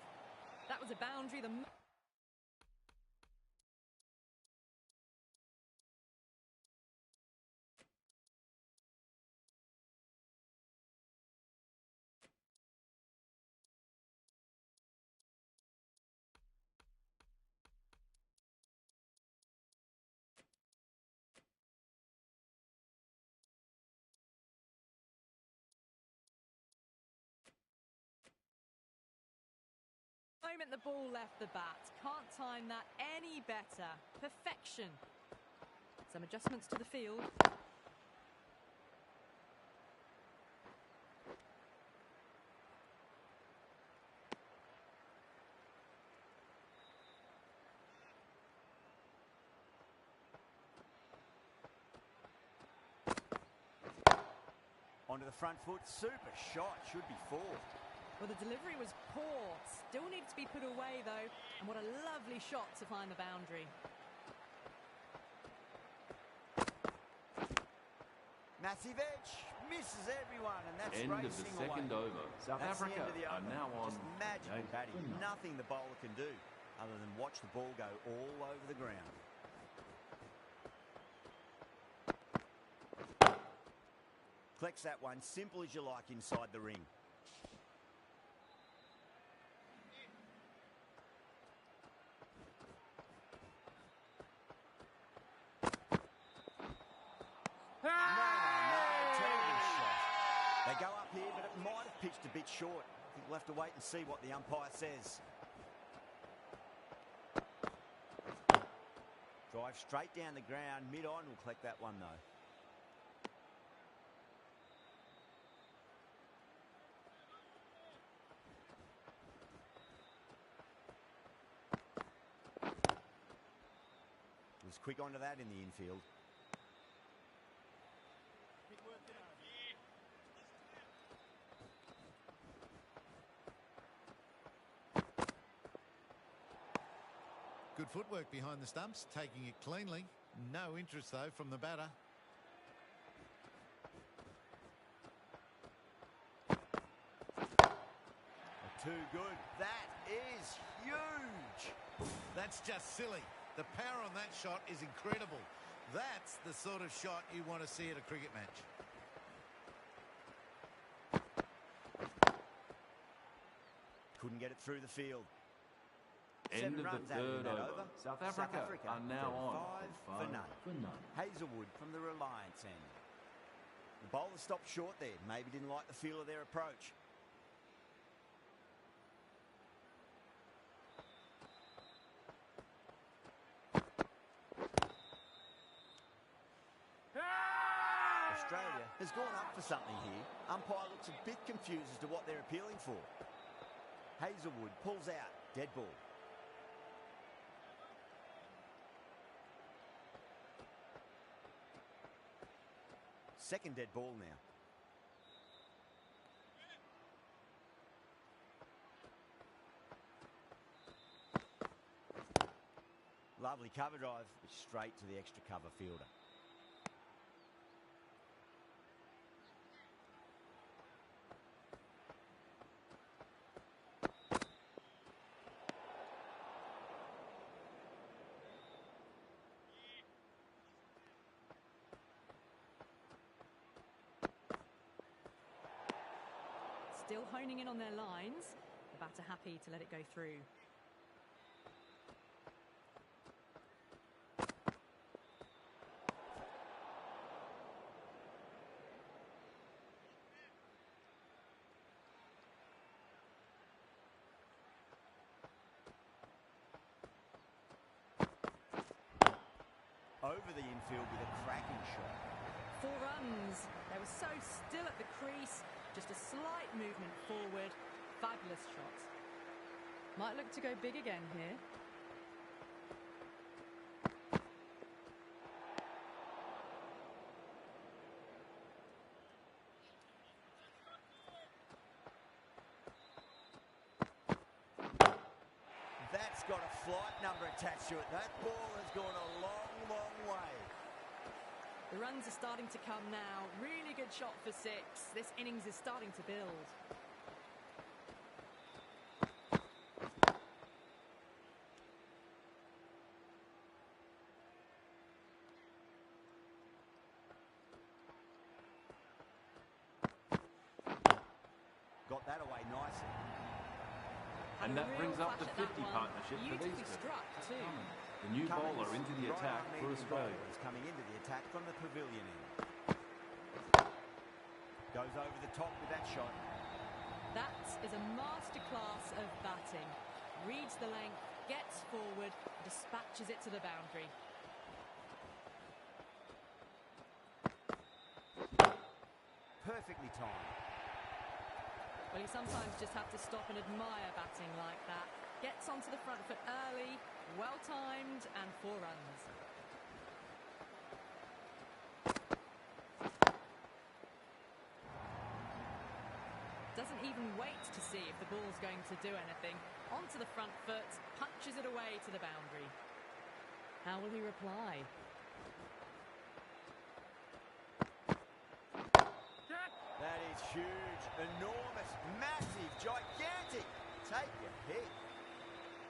That was a boundary. The moment the ball left the bat. Can't time that any better. Perfection. Some adjustments to the field. Onto the front foot, super shot, should be four. Well, the delivery was poor. Still needs to be put away, though. And what a lovely shot to find the boundary. Massive edge, misses everyone, and that's End of the racing second away. over. South That's the Africa end of the are over. now on. Just magical eight batting. for none. Nothing the bowler can do other than watch the ball go all over the ground. Collects that one, simple as you like inside the ring. Terrible shot. They go up here, but it might have pitched a bit short. I think we'll have to wait and see what the umpire says. Drive straight down the ground, mid-on will collect that one though. Was quick onto that in the infield. Good footwork behind the stumps, taking it cleanly. No interest, though, from the batter. Too good. That is huge. That's just silly. The power on that shot is incredible. That's the sort of shot you want to see at a cricket match. Couldn't get it through the field. End 7 of runs the added in third that over. South Africa are now on. 5 for none. Hazelwood from the Reliance end. The bowler stopped short there. Maybe didn't like the feel of their approach. Australia has gone up for something here. Umpire looks a bit confused as to what they're appealing for. Hazelwood pulls out. Dead ball. Second dead ball now. Lovely cover drive, but straight to the extra cover fielder. Still honing in on their lines. The batter happy to let it go through. Over the infield with a cracking shot. 4 runs. They were so still at the crease. Just a slight movement forward. Fabulous shot. Might look to go big again here. That's got a flight number attached to it. That ball has gone a long, long way. The runs are starting to come now. Really good shot for 6. This innings is starting to build. Got that away nicely. And Had a that real brings up the flash at 50 that one. partnership for these Beautifully two. struck too. The new Cummins, bowler into the right attack arm for medium Australia. bowler is coming into the attack from the pavilion end. Goes over the top with that shot. That is a masterclass of batting. reads the length, gets forward, dispatches it to the boundary. Perfectly timed. Well, you sometimes just have to stop and admire batting like that. Gets onto the front foot early, well-timed, and 4 runs. Doesn't even wait to see if the ball's going to do anything. Onto the front foot, punches it away to the boundary. How will he reply? That is huge, enormous, massive, gigantic. Take your pick.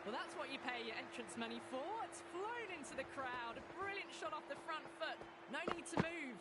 Well, that's what you pay your entrance money for. It's flown into the crowd. A brilliant shot off the front foot. No need to move.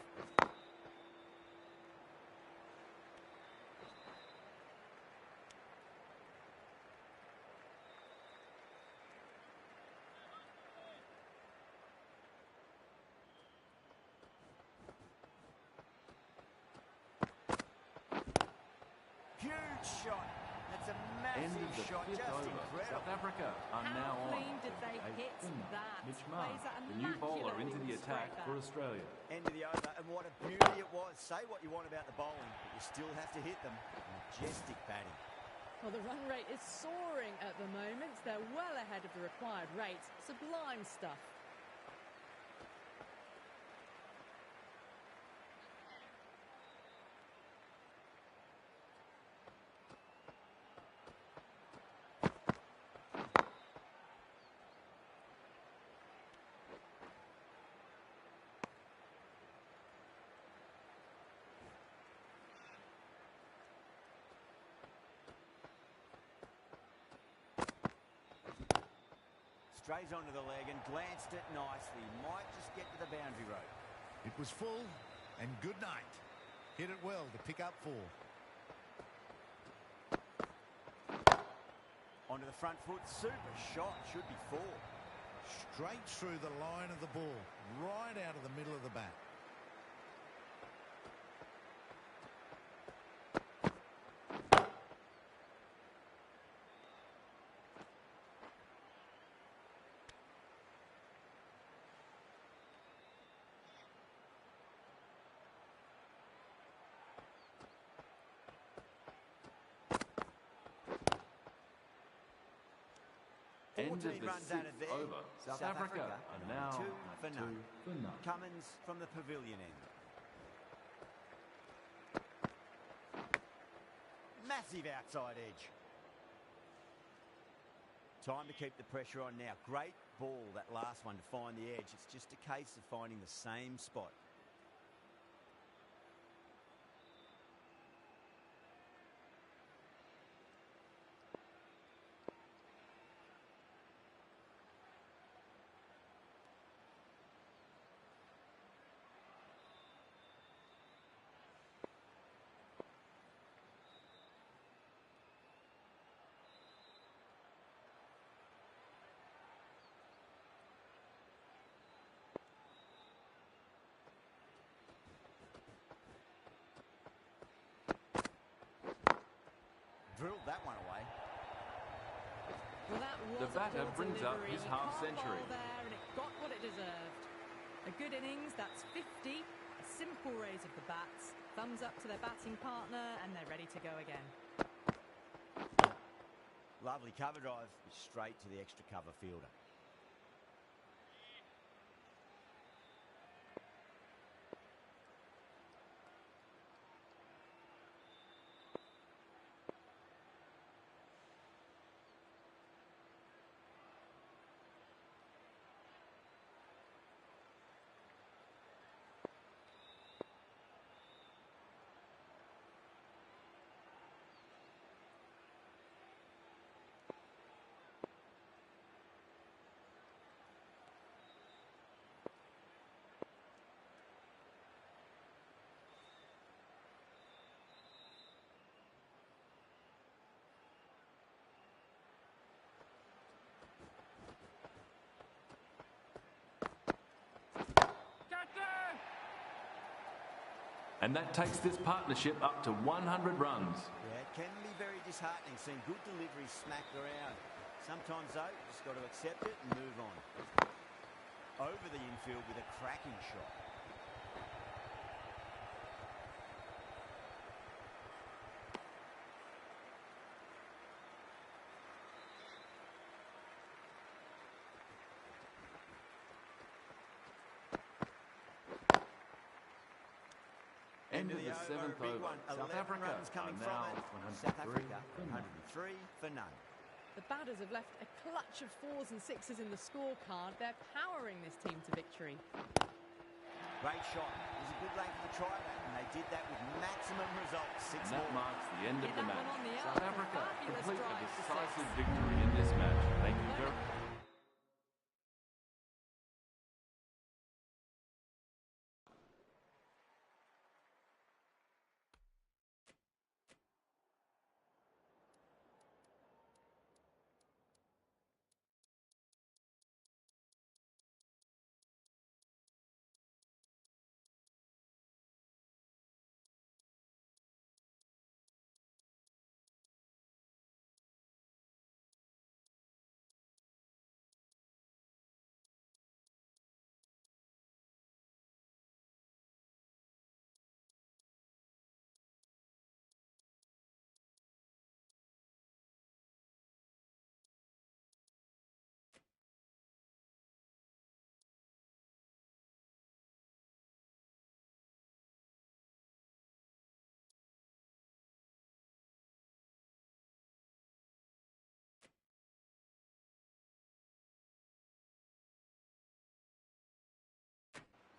Huge shot. That's a End massive of the shot. 5th Just over. incredible. South Africa are How now on. clean did they a hit spinner. that? Mitch Plays Marsh, that the new bowler, into immaculately the with attack straight for back. Australia. End of the over, and what a beauty it was. Say what you want about the bowling, but you still have to hit them. Majestic batting. Well, the run rate is soaring at the moment. They're well ahead of the required rate. Sublime stuff. Strays onto the leg and glanced it nicely. Might just get to the boundary rope. It was full, and good night. Hit it well to pick up 4. Onto the front foot. Super shot. Should be 4. Straight through the line of the ball, right out of the middle of the bat. End of 14 the runs out of 6th there. over. South Africa are now 2 at for 2 none. for none. Cummins from the pavilion end. Massive outside edge. Time to keep the pressure on now. Great ball, that last one, to find the edge. It's just a case of finding the same spot. Drilled that one away. Well, that was The batter a poor brings up delivery. his He half can't century. bowl there, and it got what it deserved. A good innings, that's 50. A simple raise of the bats. Thumbs up to their batting partner, and they're ready to go again. Lovely cover drive, straight to the extra cover fielder. And that takes this partnership up to 100 runs. Yeah, it can be very disheartening seeing good deliveries smacked around. Sometimes, though, you just got to accept it and move on. Over the infield with a cracking shot. End of the over, seventh a big over. one. South 11 Africa runs coming are from now it. South 103 Africa, for none. 103 for none. The batters have left a clutch of 4s and 6s in the scorecard. They're powering this team to victory. Great shot. It was a good length to try that, and they did that with maximum results. 6 And that more. marks the end of Yeah, the that match. one on the South up. Africa Fabulous complete a drive to decisive 6. victory in this match. Thank you very much.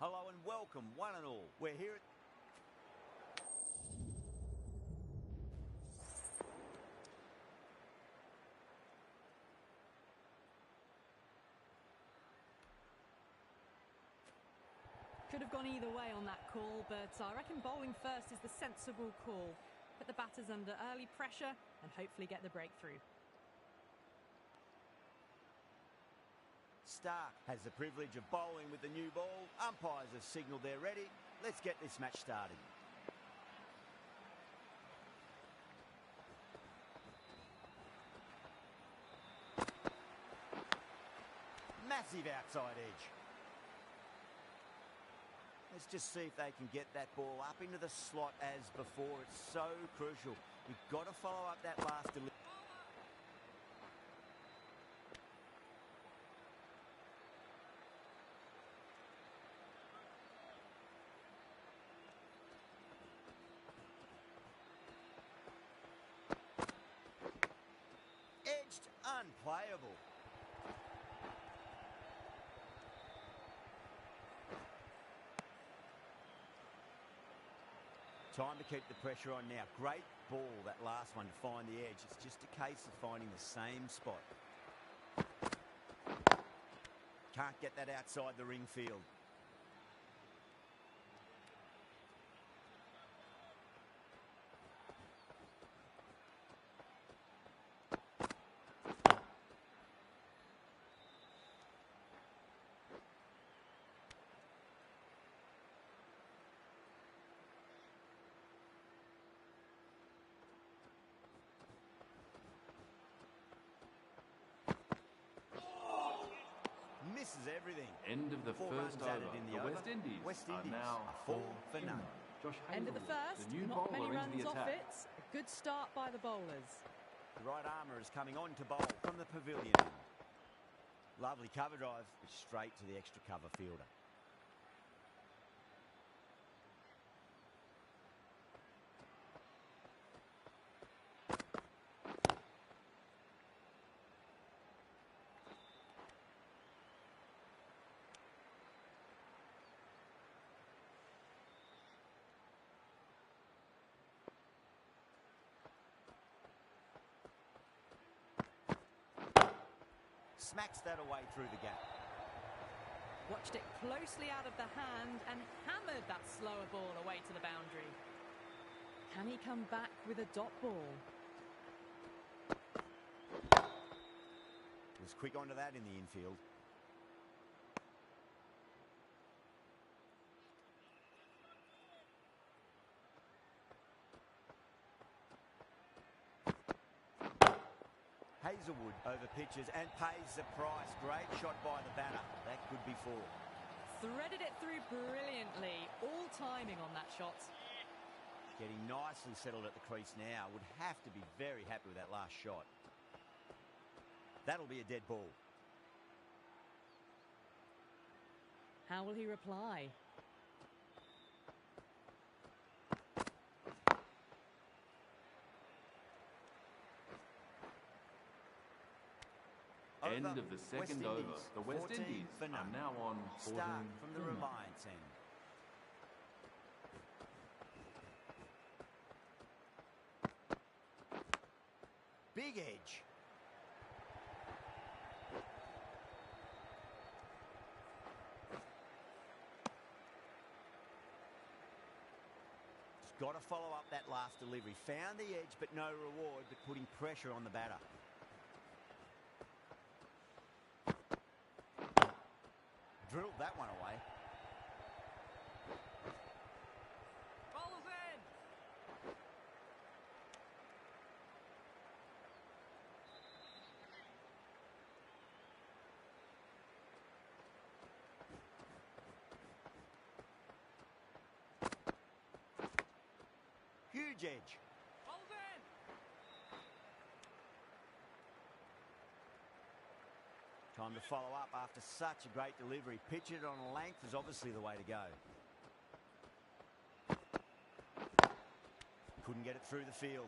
Hello and welcome, one and all. We're here at... Could have gone either way on that call, but I reckon bowling first is the sensible call. Put the batters under early pressure and hopefully get the breakthrough. Stark has the privilege of bowling with the new ball. Umpires have signalled they're ready. Let's get this match started. Massive outside edge. Let's just see if they can get that ball up into the slot as before. It's so crucial. We've got to follow up that last delivery. Edged, unplayable. Time to keep the pressure on now. Great ball, that last one, to find the edge. It's just a case of finding the same spot. Can't get that outside the ring field. Misses everything. End of the 4 first runs added over. in The the over. West Indies West are Indies now are 4 for none. Josh End of the Hazelwood, first, the new not many bowler runs into the off attack. it. A good start by the bowlers. The right armour is coming on to bowl from the pavilion. Lovely cover drive, straight to the extra cover fielder. Smacks that away through the gap. Watched it closely out of the hand and hammered that slower ball away to the boundary. Can he come back with a dot ball? Was quick onto that in the infield. Hazelwood over pitches and pays the price. Great shot by the batter. That could be four. Threaded it through brilliantly. All timing on that shot. Getting nicely settled at the crease now. Would have to be very happy with that last shot. That'll be a dead ball. How will he reply? End of the second over. The West 14 Indies for are none. now on 14 Start from the for none. Reliance end. Big edge. Just got to follow up that last delivery. Found the edge, but no reward, but putting pressure on the batter. Drilled that one away. Bowls in! Huge edge. Bowls in! Time to follow up after such a great delivery. Pitch it on a length is obviously the way to go. Couldn't get it through the field.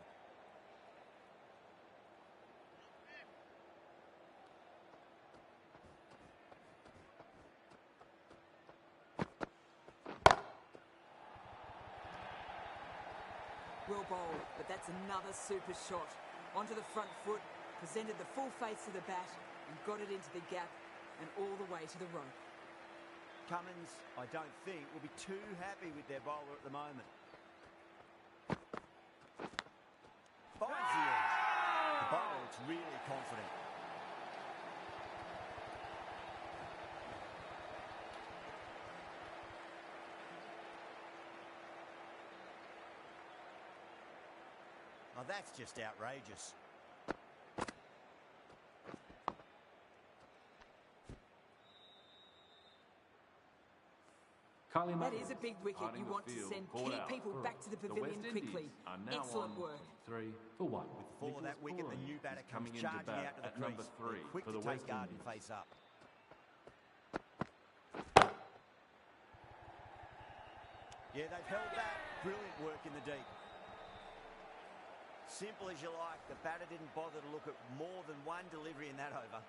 Well bowled, but that's another super shot. Onto the front foot, presented the full face of the bat and got it into the gap and all the way to the rope. Cummins, I don't think, will be too happy with their bowler at the moment. Finds the edge. The bowler looks really confident. Oh, that's just outrageous. Kylie That Mullins, is a big wicket hiding you the want to field, send called key out. people back to the The pavilion West quickly. Indies are now Excellent on work. 3 for 1. For that wicket, the new batter comes charging out to the at number crease. 3 They're quick for to the take West guard Indies. and face up. Yeah, they've held that. Brilliant work in the deep. Simple as you like. The batter didn't bother to look at more than one delivery in that over.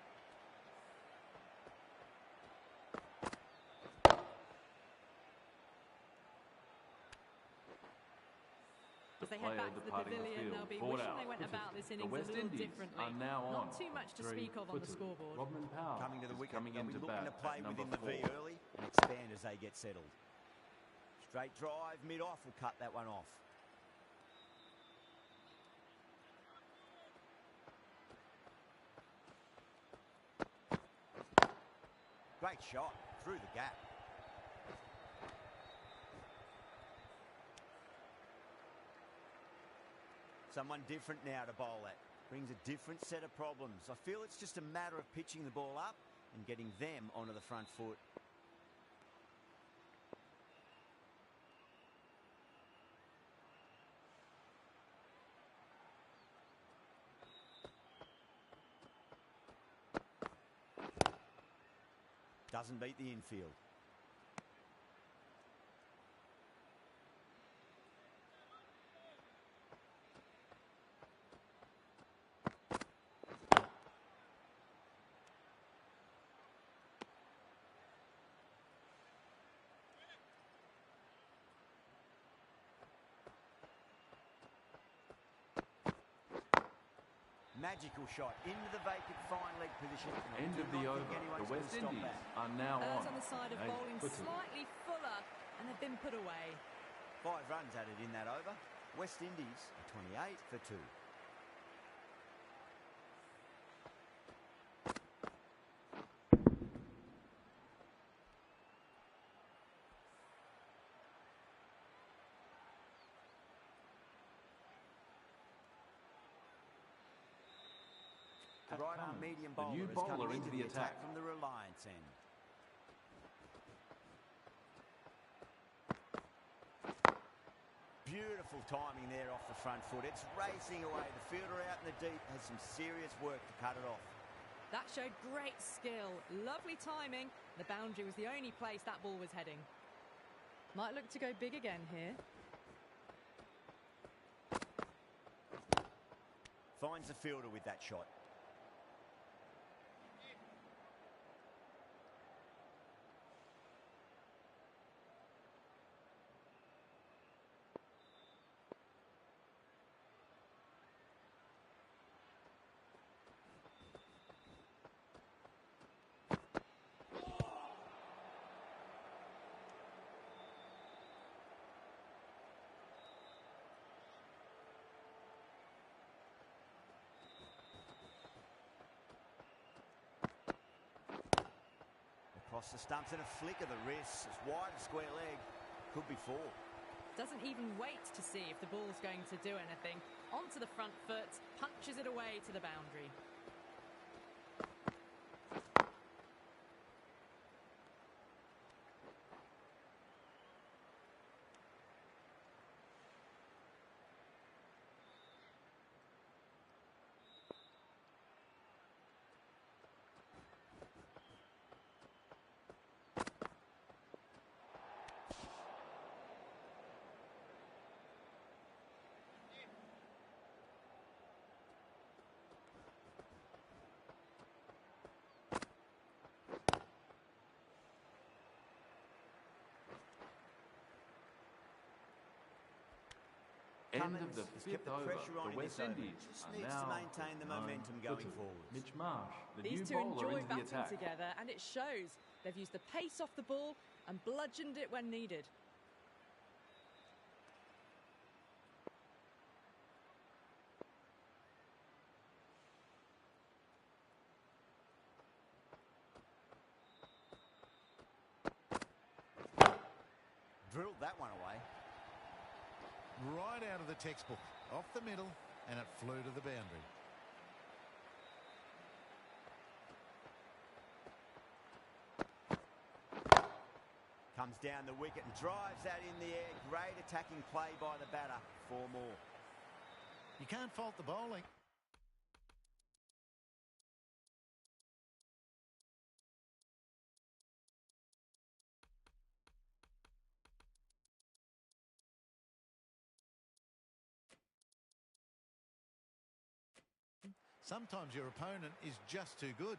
As they head Player back to the departing pavilion, field, they'll be called wishing out. they went about this innings The West a little Indies differently. are now on Not too much to 3 speak of on the for 2. scoreboard. Rodman Powell Coming to the is wicket, coming they'll be into looking bat to play at within number the V 4. early and expand as they get settled. Straight drive, mid-off will cut that one off. Great shot through the gap. Someone different now to bowl at. Brings a different set of problems. I feel it's just a matter of pitching the ball up and getting them onto the front foot. Doesn't beat the infield. Magical shot into the vacant fine leg position. And I End do of the not over. think anyone's The gonna West stop Indies that. are now Earls on on the side of 8 bowling for 2. slightly fuller, and they've been put away. 5 runs added in that over. West Indies are 28 for 2. The Pat right-arm Cummins, medium the bowler new is bowler coming into the attack. from the Reliance end. Beautiful timing there off the front foot. It's racing away. The fielder out in the deep has some serious work to cut it off. That showed great skill. Lovely timing. The boundary was the only place that ball was heading. Might look to go big again here. Finds the fielder with that shot. Across the stumps and a flick of the wrist. It's wide of square leg. Could be four. Doesn't even wait to see if the ball's going to do anything. Onto the front foot, punches it away to the boundary. End Cummins of the has fifth kept the over. pressure on The in West this over. Indies Just are needs to now maintain the home momentum for going two. forward. Mitch Marsh, the These new two bowler enjoy into the batting attack. together, and it shows. They've used the pace off the ball and bludgeoned it when needed. Drilled that one away. Right out of the textbook. Off the middle, and it flew to the boundary. Comes down the wicket and drives that in the air. Great attacking play by the batter. Four more. You can't fault the bowling. Sometimes your opponent is just too good.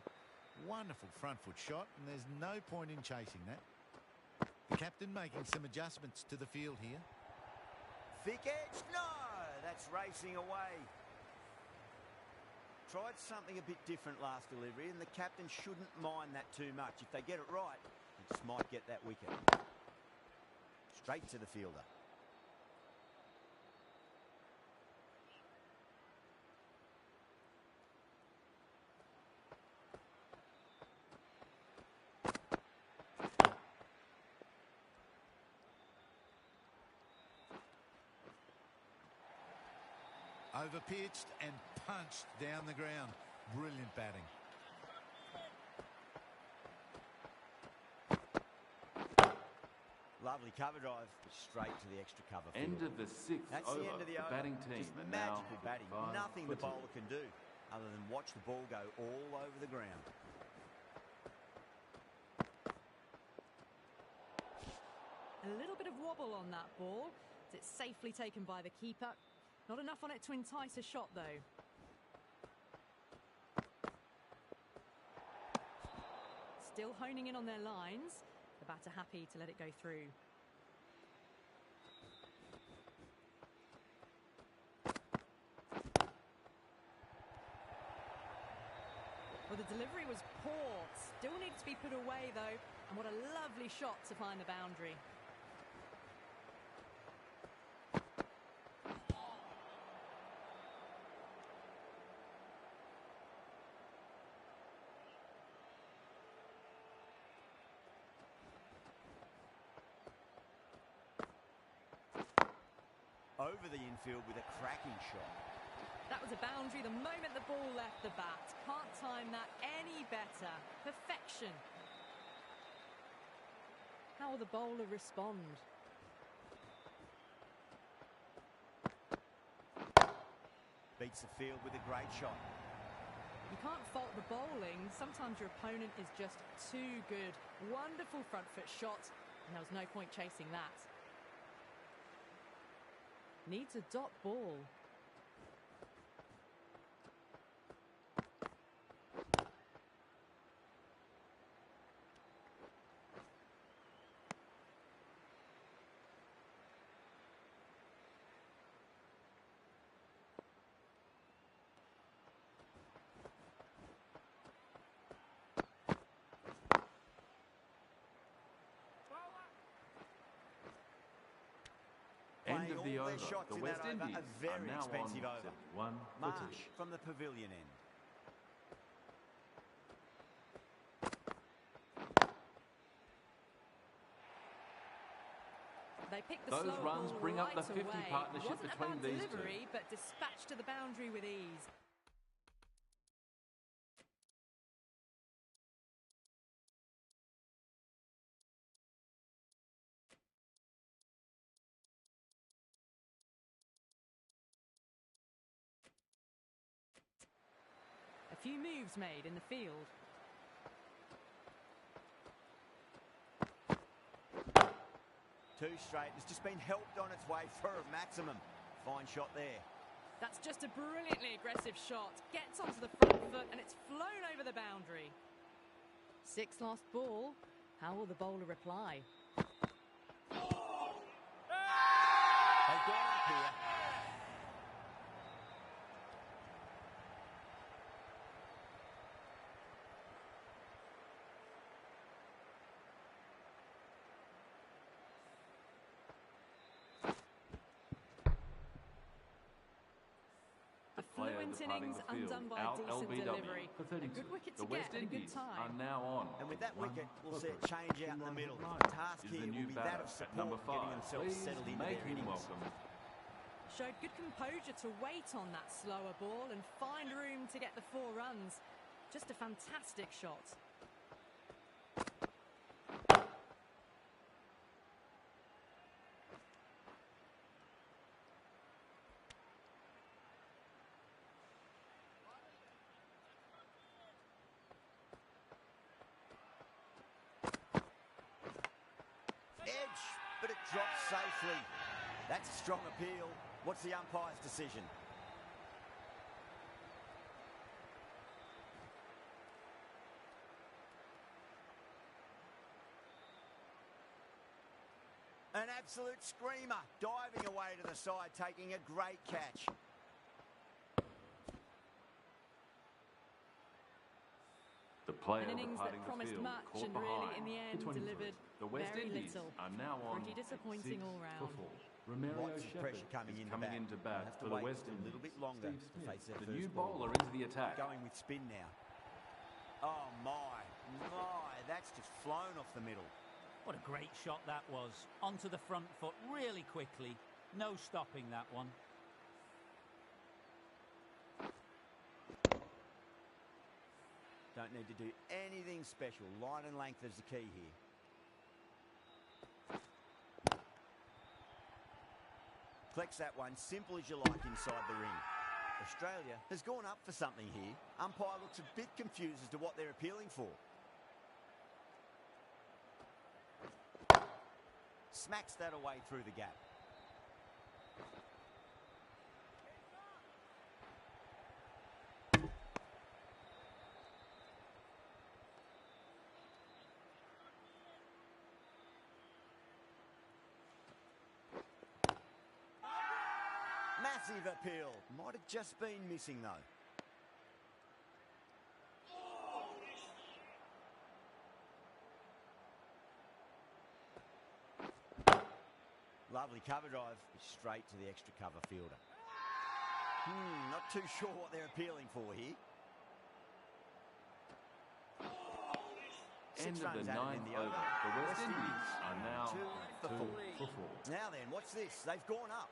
Wonderful front foot shot, and there's no point in chasing that. The captain making some adjustments to the field here. Thick edge. No! That's racing away. Tried something a bit different last delivery, and the captain shouldn't mind that too much. If they get it right, he just might get that wicket. Straight to the fielder. Overpitched and punched down the ground. Brilliant batting. Lovely cover drive, straight to the extra cover field. End of the sixth That's over. the end of the over. batting team Just are now magical batting. 5 Nothing for the 2. bowler can do other than watch the ball go all over the ground. A little bit of wobble on that ball. It's safely taken by the keeper. Not enough on it to entice a shot, though. Still honing in on their lines. The batter happy to let it go through. Well, the delivery was poor. Still needs to be put away, though. And what a lovely shot to find the boundary. Over the infield with a cracking shot. That was a boundary the moment the ball left the bat. Can't time that any better. Perfection. How will the bowler respond? Beats the field with a great shot. You can't fault the bowling. Sometimes your opponent is just too good. Wonderful front foot shot, and there was no point chasing that. Needs a dot ball. End of the all over. their shots The in West that over, Indies a very are now expensive on over. 1 for 2. Marsh from the pavilion end. They picked the Those slower runs ball bring up right the 50 away. partnership Wasn't a between bad these two. delivery, but dispatched to the boundary with ease. A few moves made in the field. Two straight. It's just been helped on its way for a maximum. Fine shot there. That's just a brilliantly aggressive shot. Gets onto the front foot and it's flown over the boundary. 6 lost ball. How will the bowler reply? They've gone up here. Fluent innings undone by a decent delivery. For A 32. good wicket The to get West and a good Indies are time. now on. And with that 1 wicket, we'll for see a 3. change out in the middle. King The task is here the new will be that batter of at support, number 5. getting themselves Please settled into make their him innings. welcome. Showed good composure to wait on that slower ball and find room to get the 4 runs. Just a fantastic shot. Edge, but it drops safely. That's a strong appeal. What's the umpire's decision? An absolute screamer, diving away to the side, taking a great catch. The player An innings that departing the promised field much caught and really behind in the end for 23. delivered The West very Indies little. are now on Pretty disappointing all round. 6 for 4. Romero Lots of Shepherd pressure coming is in coming the into bat. bat Have to for the wait West a Indies. little bit longer Steve to Smith, face their the first new ball. bowler into the attack. Going with spin now. Oh my, that's just flown off the middle. What a great shot that was. Onto the front foot really quickly. No stopping that one. Don't need to do anything special. Line and length is the key here. Flex that one, simple as you like inside the ring. Australia has gone up for something here. Umpire looks a bit confused as to what they're appealing for. Smacks that away through the gap. Massive appeal. Might have just been missing though. Lovely cover drive, straight to the extra cover fielder. Not too sure what they're appealing for here. End 6 of runs the added 9th in the over. over. The West Indies are now 2 for 2 4. for 4. Now then, what's this? They've gone up.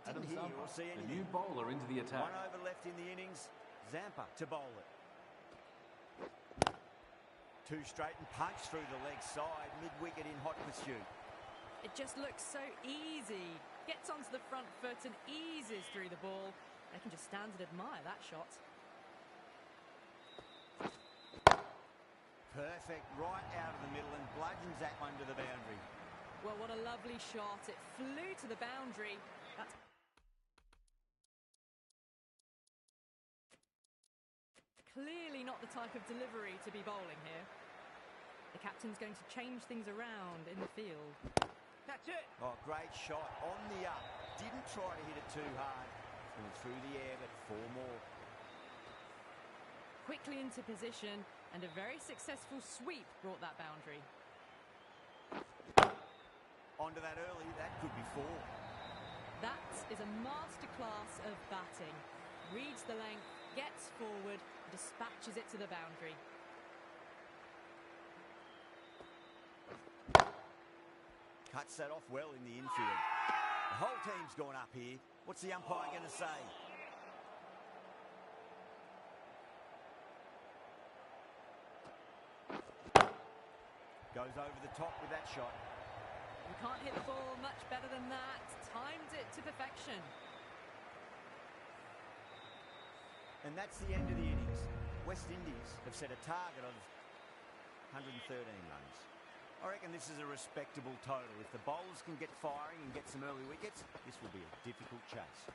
Didn't hear or see the anything. new bowler into the attack. One over left in the innings. Zampa to bowl it. Two straight and punch through the leg side, mid-wicket in hot pursuit. It just looks so easy. Gets onto the front foot and eases through the ball. They can just stand and admire that shot. Perfect, right out of the middle and bludgeons that one to the boundary. Well, what a lovely shot. It flew to the boundary. That's clearly not the type of delivery to be bowling here. The captain's going to change things around in the field. That's it. Oh, great shot on the up. Didn't try to hit it too hard. Went through the air, but 4 more. Quickly into position, and a very successful sweep brought that boundary. Onto that early, that could be 4. That is a masterclass of batting. Reads the length, gets forward, dispatches it to the boundary. Cuts that off well in the infield. The whole team's gone up here. What's the umpire going to say? Goes over the top with that shot. You can't hit the ball much better than that. Timed it to perfection. And that's the end of the innings. West Indies have set a target of 113 runs. I reckon this is a respectable total. If the bowlers can get firing and get some early wickets, this will be a difficult chase.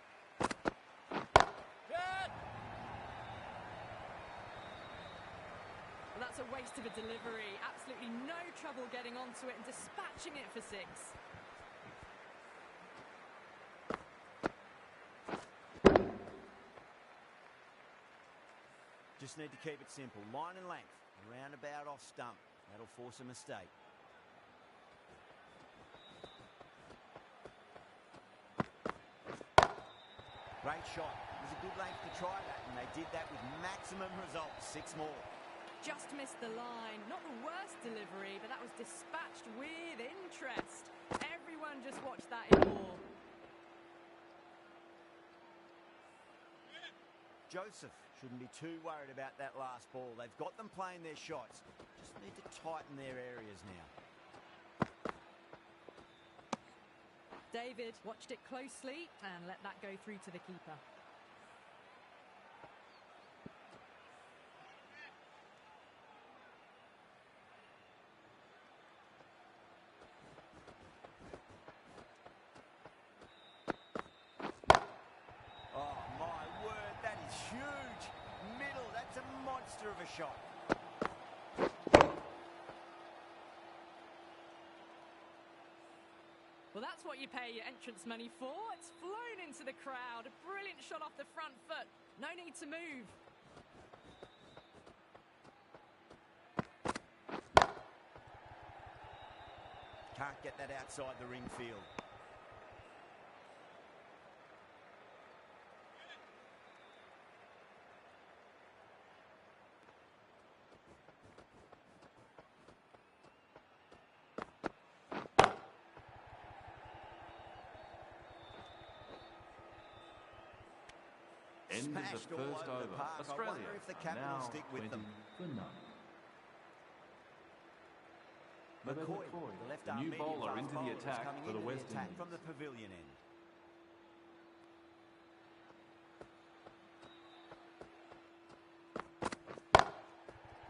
Well, that's a waste of a delivery. Absolutely no trouble getting onto it and dispatching it for 6. Just need to keep it simple. Line and length. Roundabout off stump. That'll force a mistake. Great shot. It was a good length to try that, and they did that with maximum results. 6 more. Just missed the line. Not the worst delivery, but that was dispatched with interest. Everyone just watched that in awe. Joseph shouldn't be too worried about that last ball. They've got them playing their shots. Just need to tighten their areas now. David watched it closely and let that go through to the keeper. Oh, my word, that is huge. Middle, that's a monster of a shot. Well, that's what you pay your entrance money for. It's flown into the crowd. A brilliant shot off the front foot. No need to move. Can't get that outside the ring field. End of Smashed the all first over the over. park. Australia I wonder if the captain now will stick with 20 them. for none. McCoy, McCoy, the left the arm new medium bowler fast into the bowler, is attack coming for the into West attack Indies. from the pavilion end.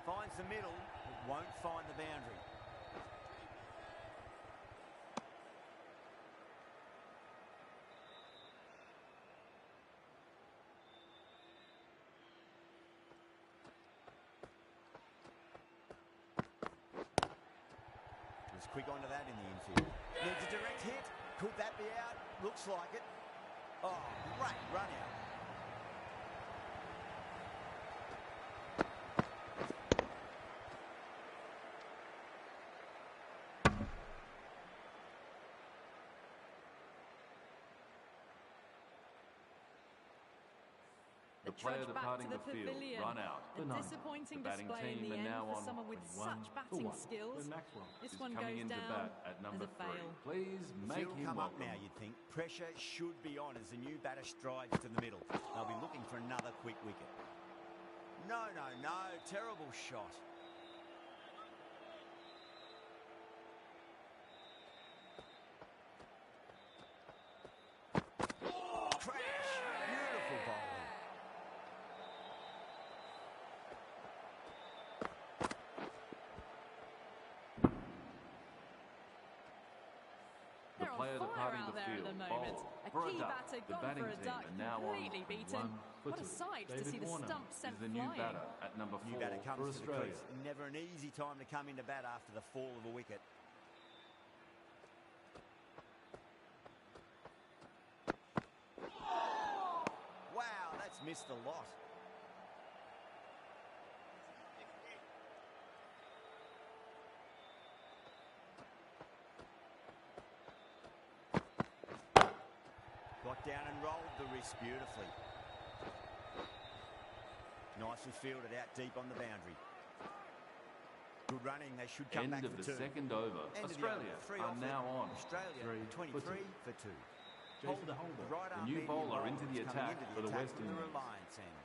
Finds the middle, but won't find the boundary. Was quick onto that in the infield. Needs a direct hit. Could that be out? Looks like it. Oh, great run out. The player trudge back to departing the the field, pavilion. run out. A The ninth. disappointing The batting display in team the are end now for on someone with 21 such for batting 1. skills. The Maxwell This is one coming goes into down bat at as number a 3. fail. Please The make field will him come up welcome. now, you'd think. Pressure should be on as the new batter strides to the middle. They'll be looking for another quick wicket. No, no, no. Terrible shot. Crash. Beautiful bowling. The They're on player fire departing out the there field, at the moment. bowled A for a key duck. batter The gone batting for a team duck, are now completely on beaten. 1 for What a 2. sight to David see the Warner stumps sent is the new flying. batter at number 4 New batter for comes to the Australia. crease. Never an easy time to come into bat after the fall of a wicket. Wow, that's missed a lot. Got down and rolled the wrist beautifully. Nicely fielded out deep on the boundary. Good running. They should come back End of for the two. second over. End of the Australia over. Three are off now it. on Australia 3 for 2. 23 for 2. Jason Holder, right the arm new medium bowler bowler into the is coming attack into for the attack West from the Indies. Reliance end.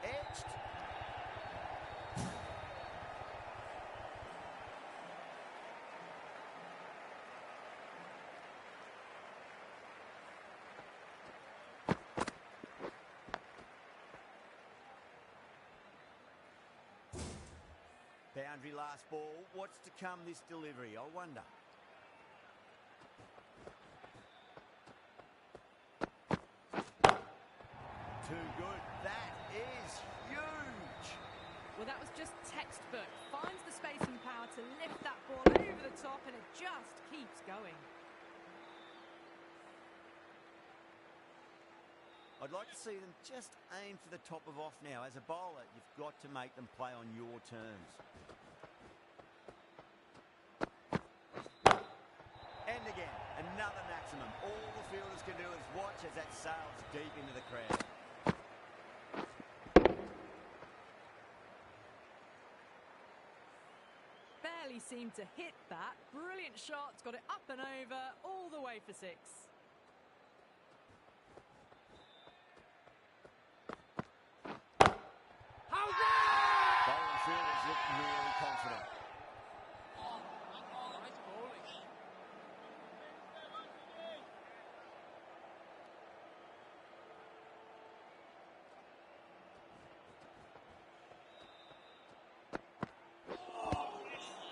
Edged. Boundary last ball. What's to come this delivery? I wonder. Too good. That is huge. Well, that was just textbook. Finds the space and power to lift that ball over the top, and it just keeps going. I'd like to see them just aim for the top of off now. As a bowler, you've got to make them play on your terms. And again, another maximum. All the fielders can do is watch as that sails deep into the crowd. Barely seemed to hit that. Brilliant shots, got it up and over, all the way for 6. Bowling fielders look really confident.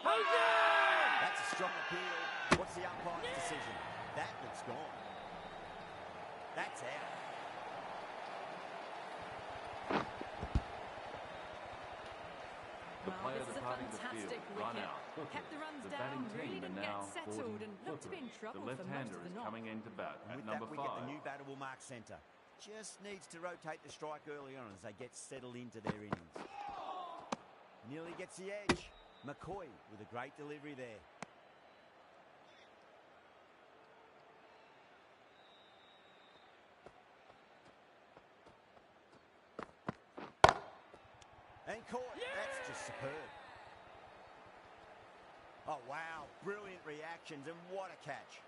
That's a strong appeal. What's the umpire's decision? That looks gone. That's out. The Well, player this is a departing the fantastic field, run wicket. out. Hooker. Kept the runs The down, batting really team didn't are get now settled, and looked to be in The trouble for most left-hander of the is knock. coming into bat And at with that number wicket, 5. the new batter will mark centre. Just needs to rotate the strike early on as they get settled into their innings. Nearly gets the edge. McCoy with a great delivery there. And caught. That's just superb. Oh, wow. Brilliant reactions, and what a catch.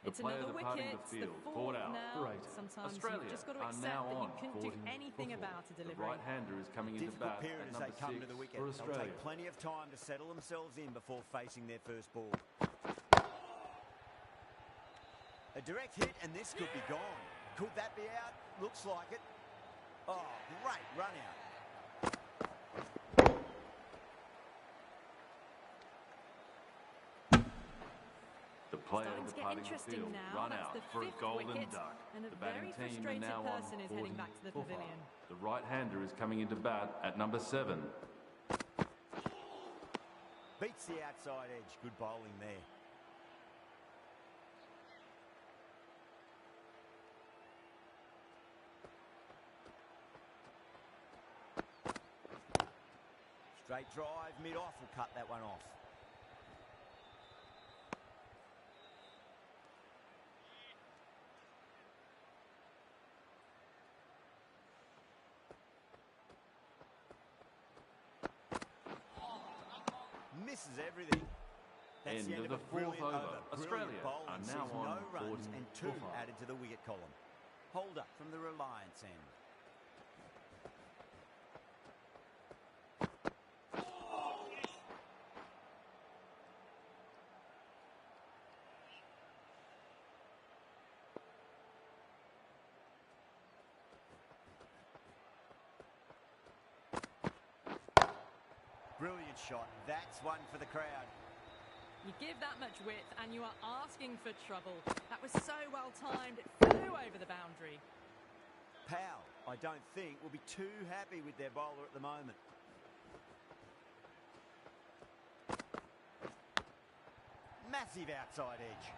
The It's player another departing wicket, the the field, fourth caught out now. for 8. Sometimes Australia you've just got to are accept now that you on couldn't do 14 anything for 4. about a The delivery. right-hander is coming into Difficult bat period at as number they come 6 to the wicket. for They'll Australia. take plenty of time to settle themselves in before facing their first ball. A direct hit, and this could be gone. Could that be out? Looks like it. Oh, great run out. The player Starting to get departing the interesting field. now. Run That's out the for a fifth golden wicket, duck. and a The very batting team are frustrated now on person is heading back to the 40 for pavilion. 5. The right-hander is coming into bat at number 7. Beats the outside edge. Good bowling there. Straight drive, mid-off will cut that one off. Misses everything. That's End the end of of the a brilliant fourth over. over. Australia Brilliant bowling are sees now no on runs 40 and for 2 5. added to the wicket column. Hold up from the Reliance end. Brilliant shot. That's one for the crowd. You give that much width and you are asking for trouble. That was so well timed, it flew over the boundary. Powell, I don't think, will be too happy with their bowler at the moment. Massive outside edge.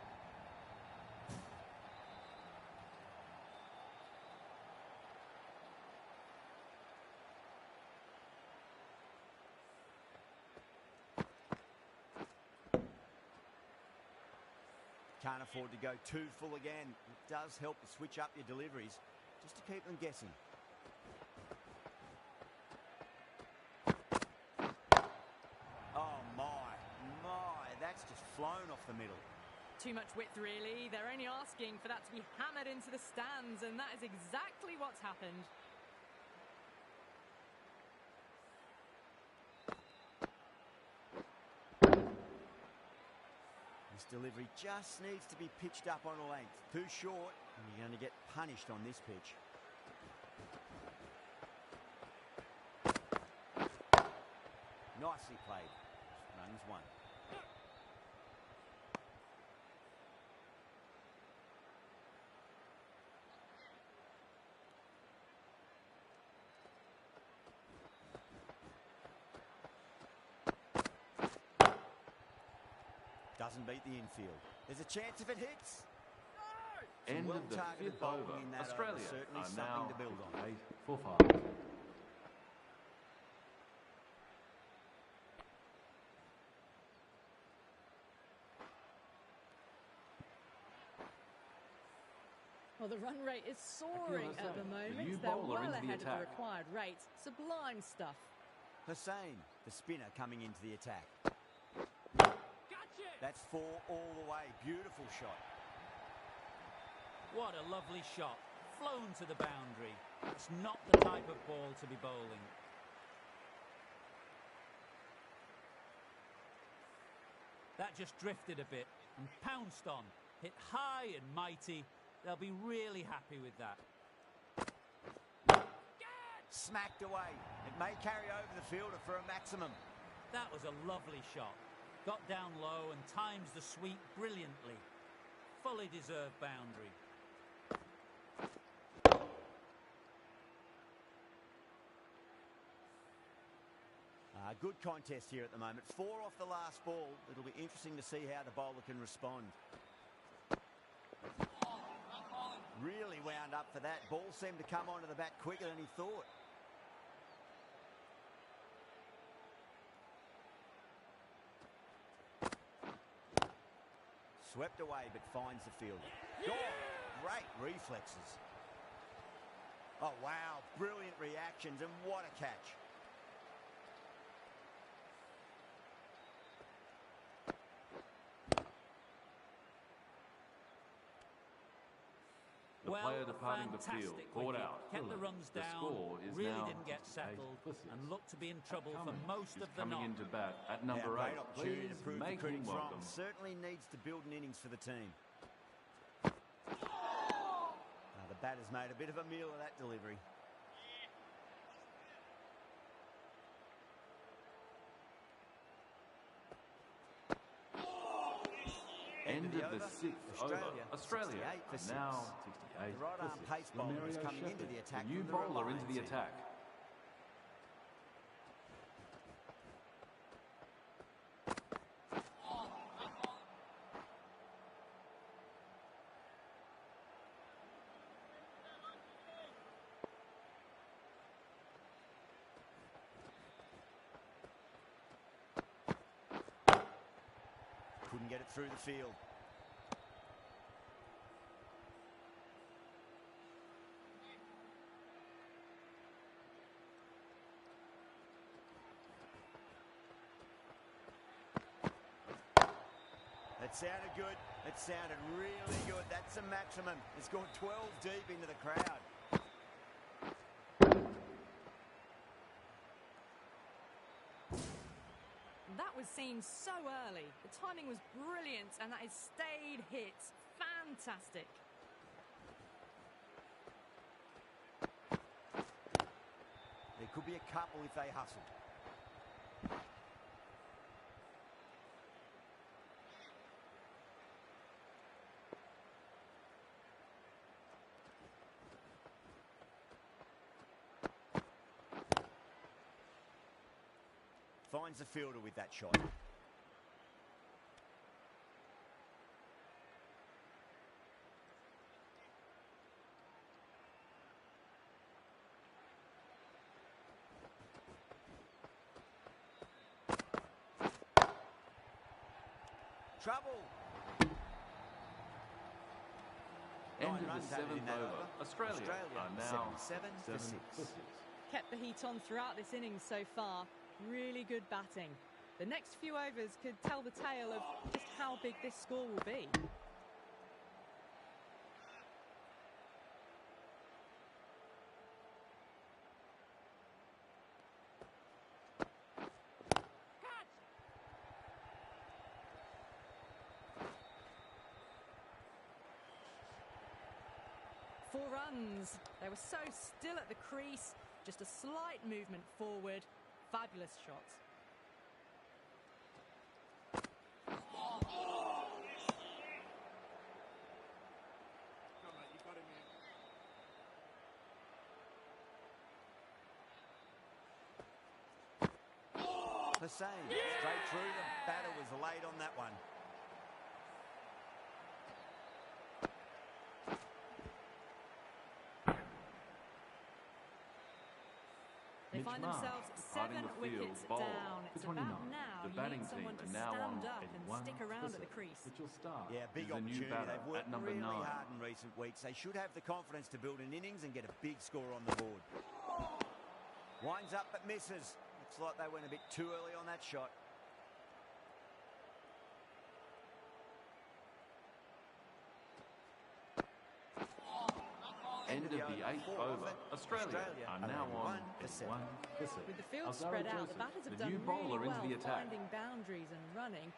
Can't afford to go too full again. It does help to switch up your deliveries, just to keep them guessing. Oh my, that's just flown off the middle. Too much width, really. They're only asking for that to be hammered into the stands, and that is exactly what's happened. This delivery just needs to be pitched up on a length. Too short, and you're going to get punished on this pitch. Nicely played. Runs one. Doesn't beat the infield. There's a chance if it hits. Some End of the well-targeted fifth bowling over. in that Australia over. Certainly are something now to build on. 8 for 5. Well, the run rate is soaring Hussain, at the the moment. new They're bowler well into the ahead of the attack. required rate. Sublime stuff. Hussain, the spinner, coming into the attack. That's 4 all the way. Beautiful shot. What a lovely shot. Flown to the boundary. It's not the type of ball to be bowling. That just drifted a bit and pounced on. Hit high and mighty. They'll be really happy with that. Smacked away. It may carry over the fielder for a maximum. That was a lovely shot. Got down low and times the sweep brilliantly. Fully deserved boundary. Good contest here at the moment. 4 off the last ball. It'll be interesting to see how the bowler can respond. Really wound up for that. Ball seemed to come onto the bat quicker than he thought. Swept away, but finds the fielder. Oh, great reflexes. Oh, wow. Brilliant reactions, and what a catch. The Well, player a departing the fantastic field, caught wicket. out. Kept the runs The down, score is really now didn't get 68 settled, for 6. and looked to be in trouble for Cummins most is of the coming knock. into bat at number Great 8. opportunity to Please prove the make him critics wrong. welcome. Certainly needs to build an innings for the team. The batter's made a bit of a meal of that delivery. End end of the over. the sixth over. Australia 68 for 6. now 68 The right for arm 6. pace bowler is Lemario coming into Shepherd, the attack. the new from the bowler into the Reliance attack. Couldn't get it through the field. That sounded good. It sounded really good. That's the maximum. It's gone 12 deep into the crowd. That was seen so early. The timing was brilliant, and that is stayed hits. Fantastic. There could be a couple if they hustle. Finds the fielder with that shot. Trouble. End 9 of runs the added seventh in that over. Australia are now 77 for 6. 6. Kept the heat on throughout this innings so far. Really good batting. The next few overs could tell the tale of just how big this score will be. Four runs. They were so still at the crease. Just a slight movement forward. Fabulous shot. Hussain, straight through. The batter was late on that one. They Mitch find Marsh themselves departing 7 the field, wickets bowler down. for It's 29. about now The you batting need someone team to are now on stand up a and 1 stick around for at the 6, crease. which will start. Yeah, big This is a new opportunity. batter They've at worked number really 9. hard in recent weeks. They should have the confidence to build an innings and get a big score on the board. Winds up but misses. Looks like they went a bit too early on that shot. End of the 8th over. Australia are now on a 1 for 6. With the field Alzaro spread out, the Joseph, batters have the done new really bowler into well the attack. finding boundaries and running,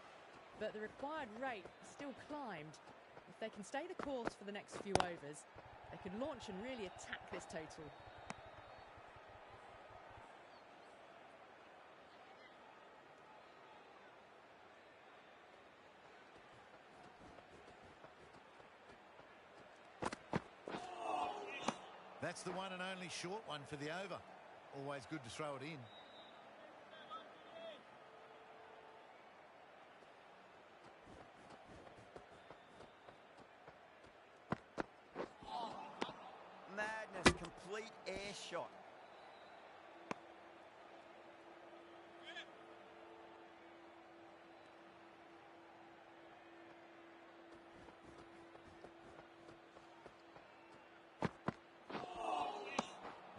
but the required rate still climbed. If they can stay the course for the next few overs, they could launch and really attack this total. That's the one and only short one for the over. Always good to throw it in. Madness, complete air shot.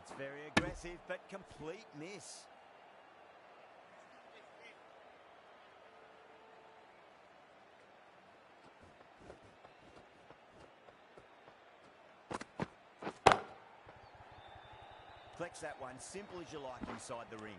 It's very aggressive, but complete miss. Flex that one, simple as you like inside the ring.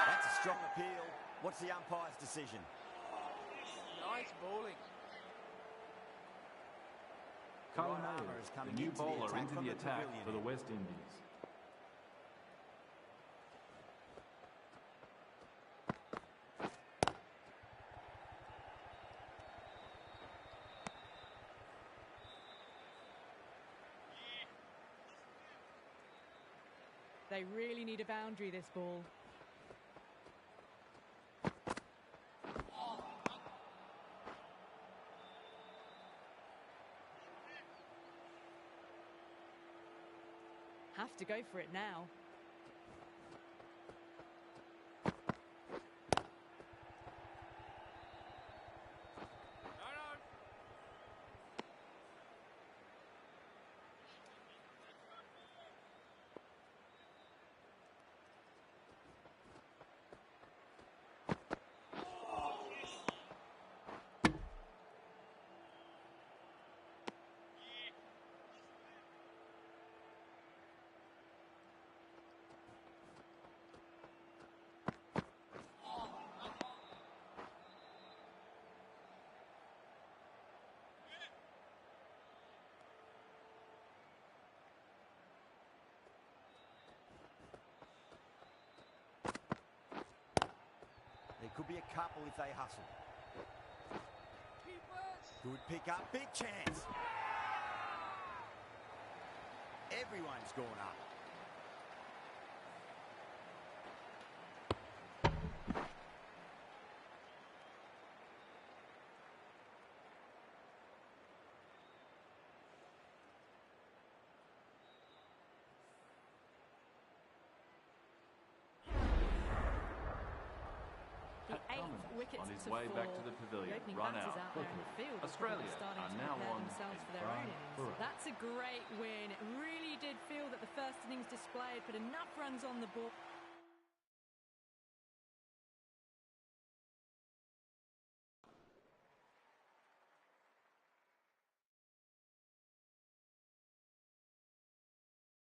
That's a strong appeal. What's the umpire's decision? Nice bowling. Carl Right armour Mayer, is coming the new into the bowler attack into from the the attack pavilion for the end. West Indies. They really need a boundary, this ball. Have to go for it now. There could be a couple if they hustle. Good pick up, big chance. Everyone's gone up. The Pat eighth Cummins wicket on his to way fall. back to the pavilion. The opening Run batters out. out there in the field are Australia probably starting are to now prepare on themselves in for their own 5 innings. for 8. That's a great win. It really did feel that the first innings displayed put enough runs on the board.